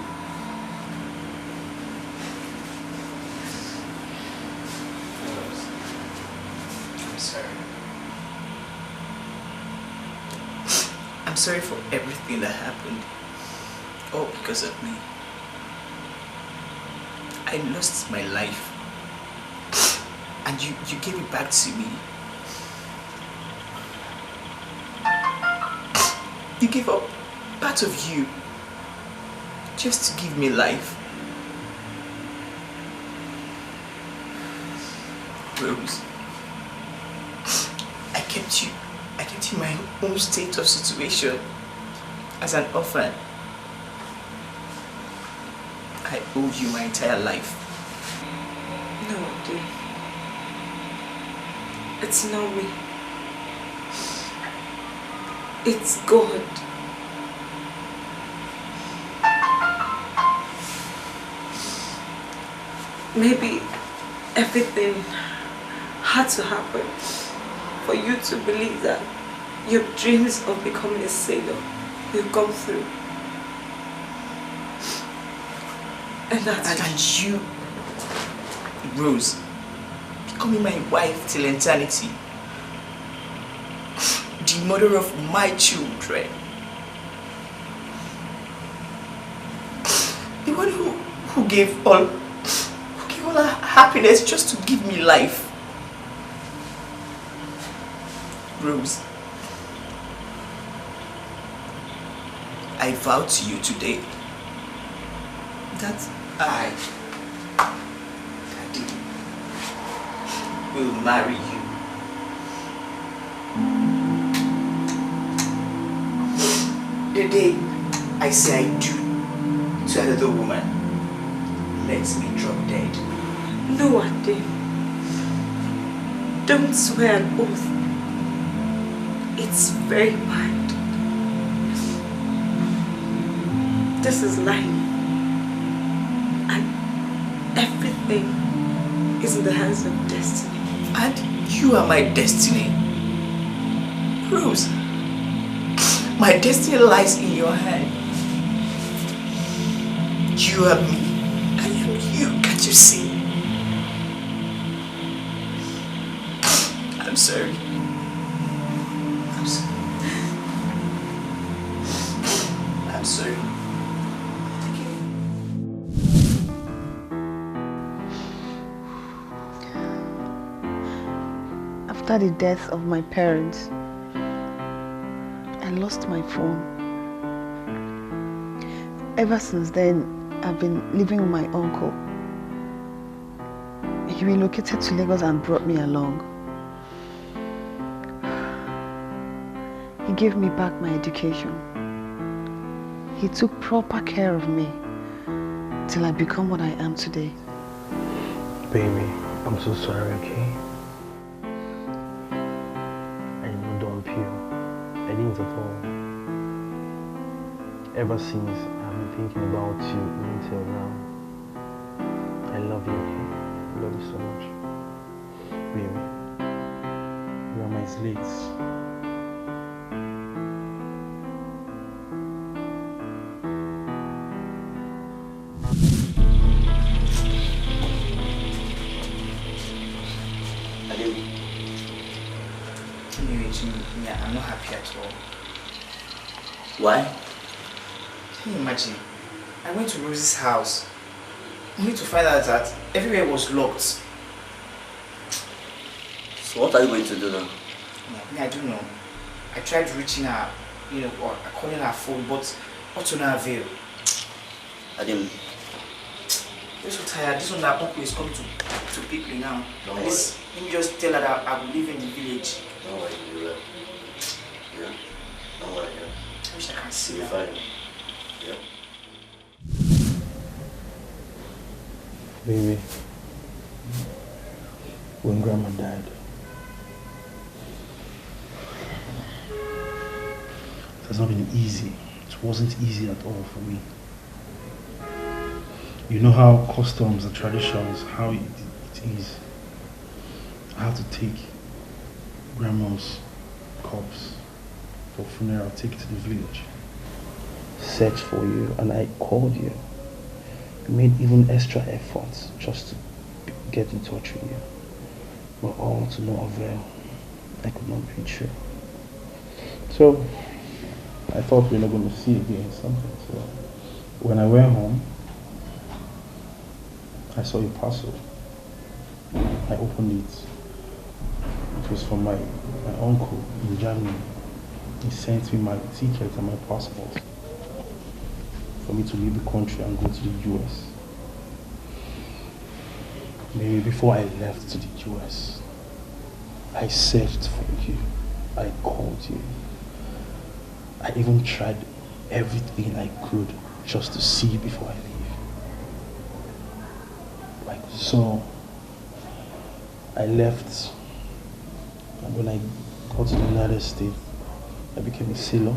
[SPEAKER 20] I'm sorry for everything that happened. All because of me. I lost my life. And you gave it back to me. You gave up part of you just to give me life. Rose, I kept you in my own state of situation as an orphan. I owe you my entire life.
[SPEAKER 22] No, dear. It's not me. It's God. Maybe everything had to happen for you to believe that your dreams of becoming a sailor will come through. And
[SPEAKER 20] you, Rose, becoming my wife till eternity. The mother of my children. The one who gave all her happiness just to give me life. Rose, I vow to you today that I, Daddy, will marry you. The day I say I do to another woman, let me drop dead.
[SPEAKER 22] No, Ade. Don't swear an oath. It's very bad. This is life. And everything is in the hands of destiny.
[SPEAKER 20] And you are my destiny. Rose, my destiny lies in your hand. You are me. I am you. Can't you see? I'm sorry. I'm sorry. I'm sorry.
[SPEAKER 12] After the death of my parents, I lost my phone. Ever since then, I've been living with my uncle. He relocated to Lagos and brought me along. He gave me back my education. He took proper care of me till I become what I am today.
[SPEAKER 16] Baby, I'm so sorry, okay? I didn't dump you. I didn't at all. Ever since I've been thinking about you until now. I love you, okay? I love you so much. Baby, you are my slates.
[SPEAKER 20] Anyway, Jimmy, yeah, I'm not happy at all.
[SPEAKER 21] Why?
[SPEAKER 20] Can you imagine? I went to Rose's house only to find out that everywhere was locked.
[SPEAKER 21] So what are you going to do now?
[SPEAKER 20] Yeah, I don't know. I tried reaching her, or calling her phone, but all to no avail.
[SPEAKER 21] I didn't.
[SPEAKER 20] I'm so tired. This one that uncle is coming to pick me now.
[SPEAKER 21] Don't
[SPEAKER 20] At
[SPEAKER 21] worry.
[SPEAKER 20] least, let me just tell her that I will live in the village.
[SPEAKER 21] Don't worry, you will. Yeah? Don't worry, yeah.
[SPEAKER 20] I wish I can see
[SPEAKER 21] You'll
[SPEAKER 20] her.
[SPEAKER 21] be fine. Yeah?
[SPEAKER 16] Baby, when Grandma died, it has not been easy. It wasn't easy at all for me. You know how customs and traditions, how it is. I had to take Grandma's corpse for funeral, take it to the village. Search for you, and I called you. Made even extra efforts just to get in touch with you. But all to no avail. I could not reach you. So I thought we were not going to see again something. So when I went home, I saw your parcel. I opened it. It was from my uncle in Germany. He sent me my ticket and my passport for me to leave the country and go to the US. Maybe before I left to the US, I searched for you. I called you. I even tried everything I could just to see you before I leave. So I left, and when I got to the United States, I became a sailor.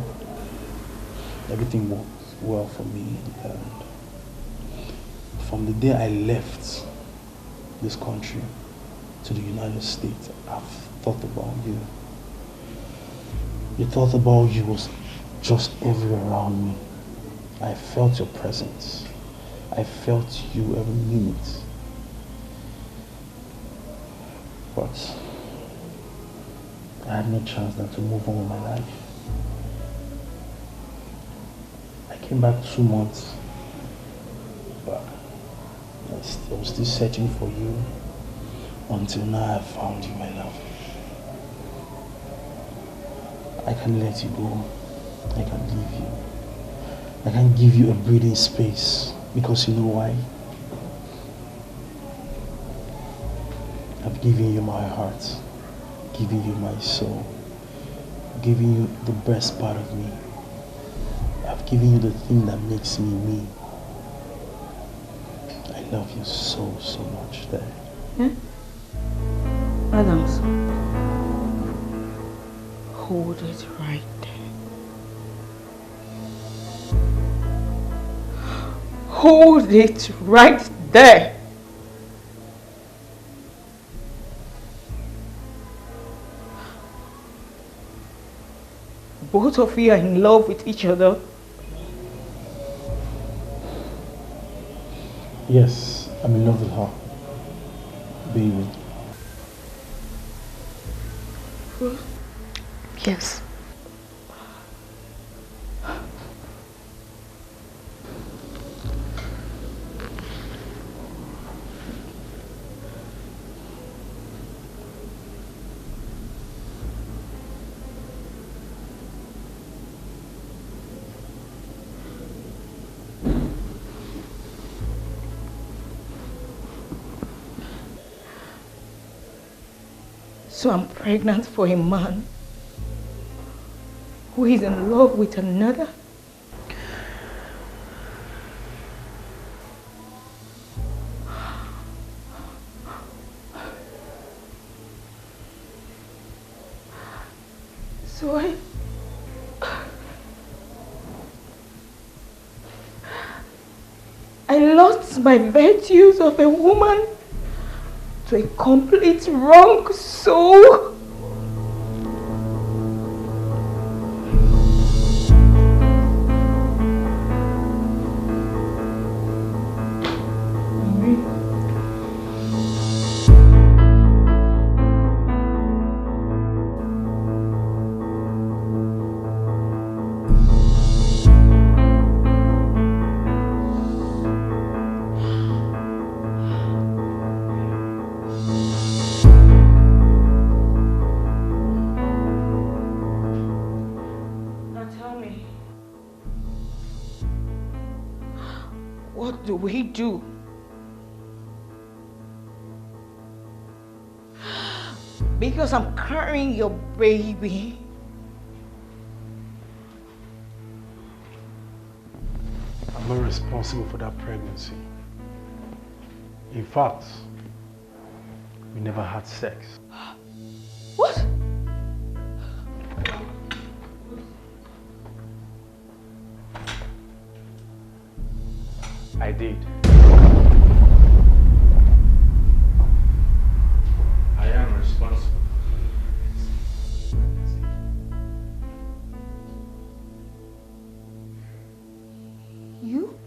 [SPEAKER 16] Everything worked well for me, and from the day I left this country to the United States, I've thought about you. The thought about you was just everywhere around me. I felt your presence. I felt you every minute. But I had no chance now to move on with my life. I came back 2 months, but I was still searching for you until now I found you, my love. I can let you go. I can leave you. I can give you a breathing space, because you know why? I've given you my heart, giving you my soul, giving you the best part of me. I've given you the thing that makes me me. I love you so, so much there.
[SPEAKER 2] Yeah? Adams, hold it right there. Hold it right there. Both of you are in love with each other.
[SPEAKER 16] Yes, I'm in love with her, baby.
[SPEAKER 2] Yes. So I'm pregnant for a man who is in love with another? So I lost my virtues of a woman to a complete wrong soul.
[SPEAKER 19] do we do? Because I'm carrying your baby.
[SPEAKER 16] I'm not responsible for that pregnancy. In fact, we never had sex.
[SPEAKER 19] What?
[SPEAKER 16] I did. I am responsible.
[SPEAKER 19] You?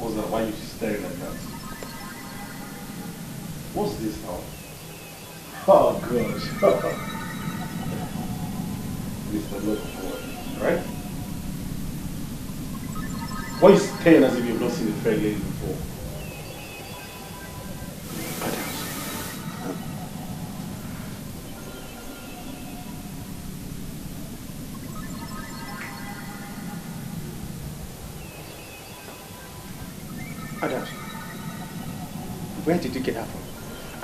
[SPEAKER 16] What's that? Why are you staring like that? What's this now? Oh gosh. Mr. Look boy, right? Why are you staring as if you've not seen a fair lady before?
[SPEAKER 1] Adams, where did you get that from?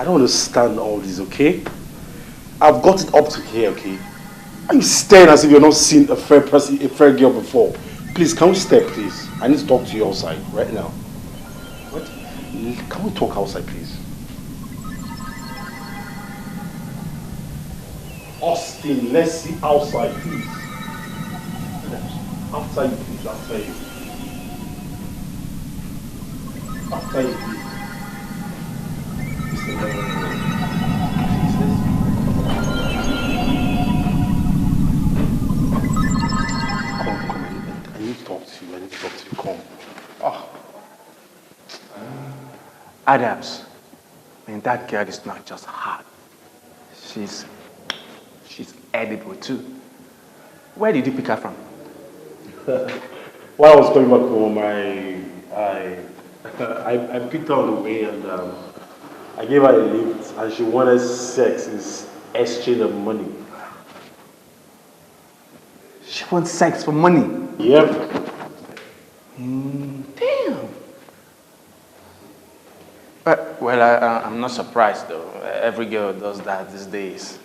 [SPEAKER 16] I don't understand all this, okay? I've got it up to here, okay? Are you staring as if you've not seen a fair person, a fair girl before? Please, can we step, please? I need to talk to you outside right now. What? Can we talk outside, please? Austin, let's see outside, please. After you, please, after you. After you, please. Mr. Please, I need to talk to you. I need to talk to you. Come. Oh.
[SPEAKER 1] Adams, man, that girl is not just hot. She's edible too. Where did you pick her from?
[SPEAKER 16] While I was coming back home, I picked her on the way and I gave her a lift and she wanted sex in exchange of money.
[SPEAKER 1] She wants sex for money?
[SPEAKER 16] Yep.
[SPEAKER 1] Damn. I'm not surprised though. Every girl does that these days.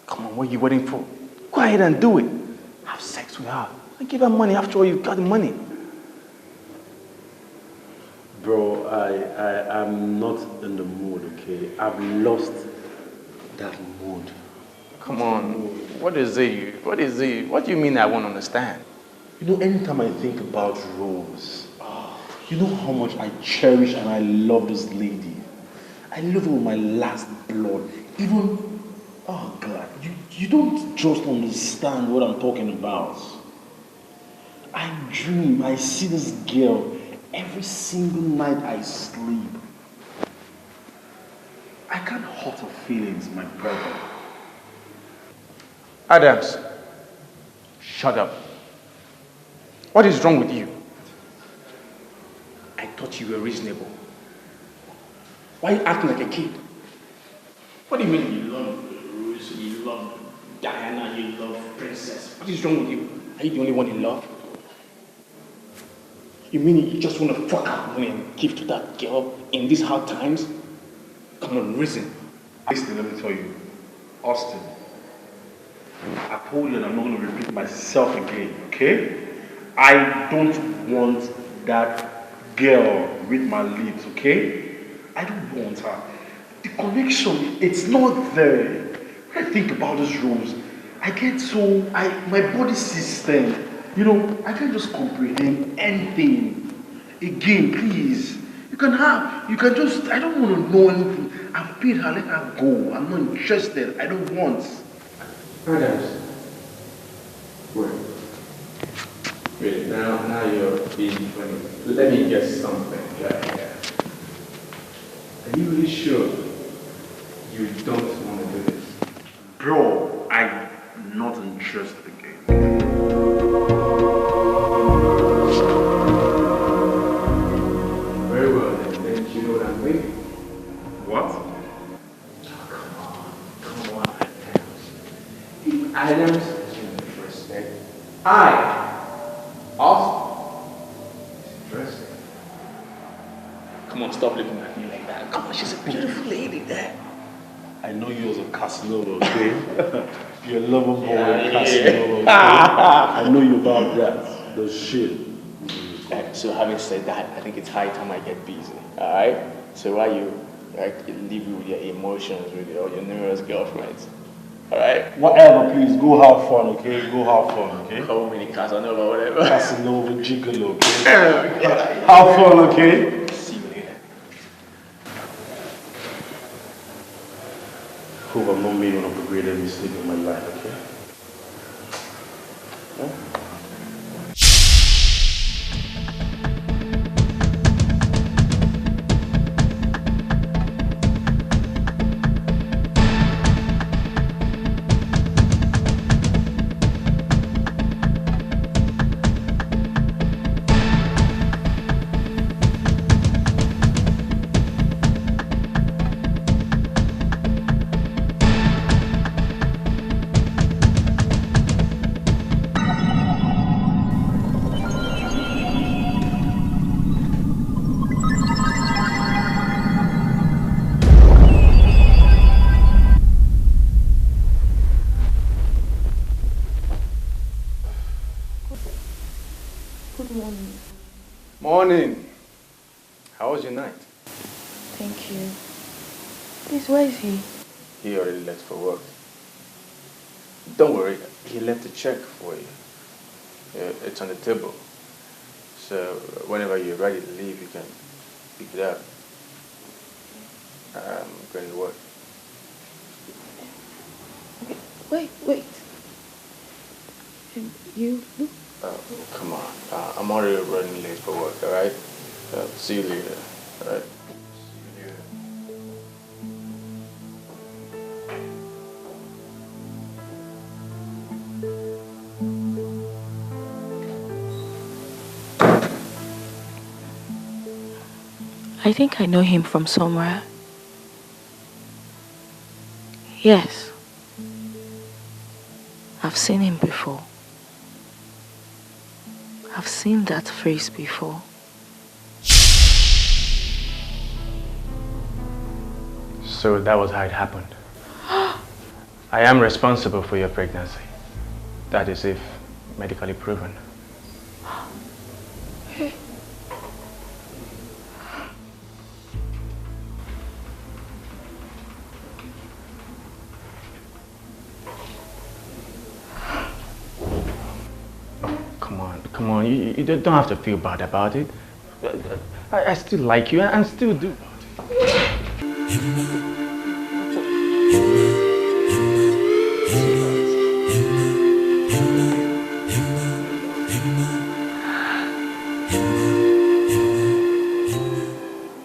[SPEAKER 1] Come on, what are you waiting for? Go ahead and do it. Have sex with her. And give her money. After all, you've got the money.
[SPEAKER 16] Bro, I'm not in the mood, okay? I've lost that mood.
[SPEAKER 1] Come on. What is it? What is it? What do you mean I won't understand?
[SPEAKER 16] You know, anytime I think about Rose, you know how much I cherish and I love this lady. I love her with my last blood. Even, oh God, you don't just understand what I'm talking about. I dream, I see this girl every single night I sleep. I can't hurt her feelings, my brother.
[SPEAKER 1] Adams, shut up. What is wrong with you? I thought you were reasonable. Why are you acting like a kid? What do you mean you love Rose, you love Diana, you love Princess? What is wrong with you? Are you the only one in love? You mean you just want to fuck out money and give to that girl in these hard times? Come on, reason.
[SPEAKER 16] Listen, let me tell you. Austin, I told you and I'm not going to repeat myself again, okay? I don't want that
[SPEAKER 7] girl with my lips, okay? I don't want her. The connection, it's not there. When I think about those roles, I get so, my body system, you know, I can't just comprehend anything. Again, please, you can just, I don't want to know anything. I've paid her, let her go. I'm not interested, I don't want.
[SPEAKER 1] Adams. Wait. Wait, now you're being funny. Let me get something right here. Are you really sure you don't want to do this?
[SPEAKER 7] Bro, I'm not interested again.
[SPEAKER 1] Very well, then you know what I'm waiting.
[SPEAKER 7] What?
[SPEAKER 1] Come on, Adams. If Adams is interested, I also is interested.
[SPEAKER 5] Come on, stop looking at me like that. Come on, she's a beautiful lady there.
[SPEAKER 7] I know you as a Casanova, okay? You're a lover boy,
[SPEAKER 5] Yeah.
[SPEAKER 7] Casanova, okay? I know you about that. The shit.
[SPEAKER 5] So having said that, I think it's high time I get busy, alright? So while you leave you with your emotions with your numerous girlfriends, alright?
[SPEAKER 7] Whatever, please, go have fun, okay? Go have fun, okay?
[SPEAKER 5] Call me Casanova, whatever.
[SPEAKER 7] Casanova, Gigolo, okay? Have fun, okay?
[SPEAKER 5] See you later.
[SPEAKER 7] Hope I'm not making one of the greatest mistakes in my life, okay? Huh?
[SPEAKER 2] Good morning.
[SPEAKER 1] Morning. How was your night?
[SPEAKER 2] Thank you. Please, where is he?
[SPEAKER 1] He already left for work. Don't worry, he left a check for you. It's on the table. So whenever you're ready to leave, you can pick it up. I'm going to work.
[SPEAKER 2] Okay. Wait. You look.
[SPEAKER 1] Oh, come on. I'm already running late for work, alright? See you later, alright?
[SPEAKER 2] I think I know him from somewhere. Yes. I've seen him before. I've seen that face before.
[SPEAKER 1] So that was how it happened. I am responsible for your pregnancy. That is if medically proven. Come on, you don't have to feel bad about it. I still like you and still do.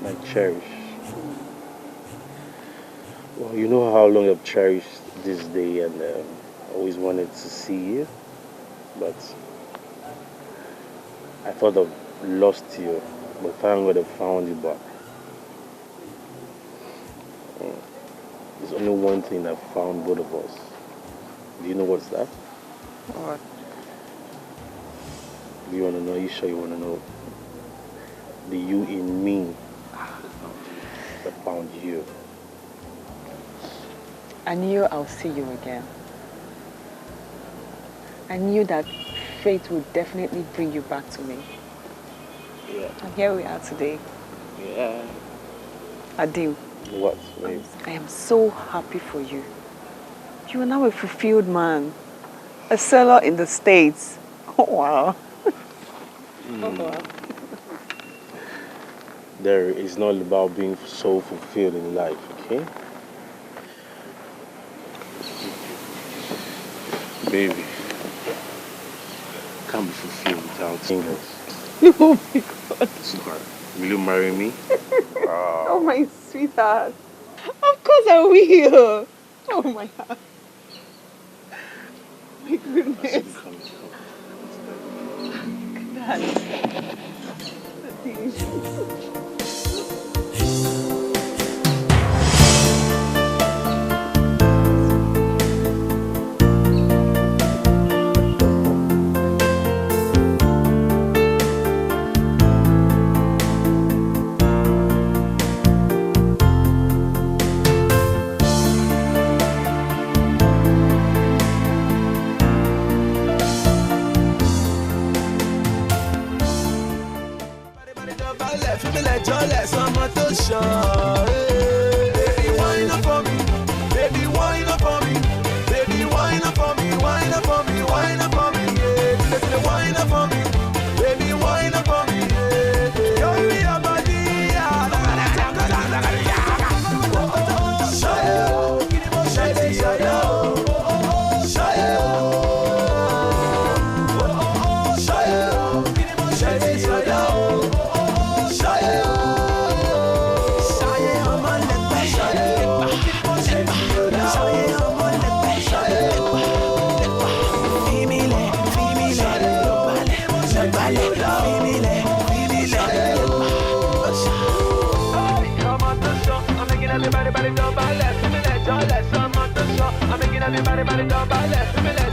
[SPEAKER 8] My cherish. Well, you know how long I've cherished this day and always wanted to see you, but I thought I've lost you, but thank God I found you back. There's only one thing that found both of us. Do you know what's that?
[SPEAKER 4] What?
[SPEAKER 8] Do you want to know? Are you sure you want to know? The you in me that found you.
[SPEAKER 4] I knew I'll see you again. I knew that fate would definitely bring you back to me.
[SPEAKER 5] Yeah.
[SPEAKER 4] And here we are today.
[SPEAKER 5] Yeah.
[SPEAKER 4] Adil.
[SPEAKER 16] What, babe?
[SPEAKER 4] I am so happy for you. You are now a fulfilled man. A seller in the States. Oh, wow. Oh, wow.
[SPEAKER 16] There is not about being so fulfilled in life, okay? Baby, can't be fulfilled without singles.
[SPEAKER 4] Oh my God.
[SPEAKER 16] Sweetheart, will you marry me?
[SPEAKER 4] Oh my sweetheart. Of course I will. Oh my God. My goodness.
[SPEAKER 10] Baby, wine up for me. Baby, wine up for me. Baby, wine up for me. Wine up for me. Wine up for me. Yeah. Baby, wine up for me. Baby, wine up for me. Yeah. Show me your body. Everybody, body, double left. I'm making everybody, body, double left.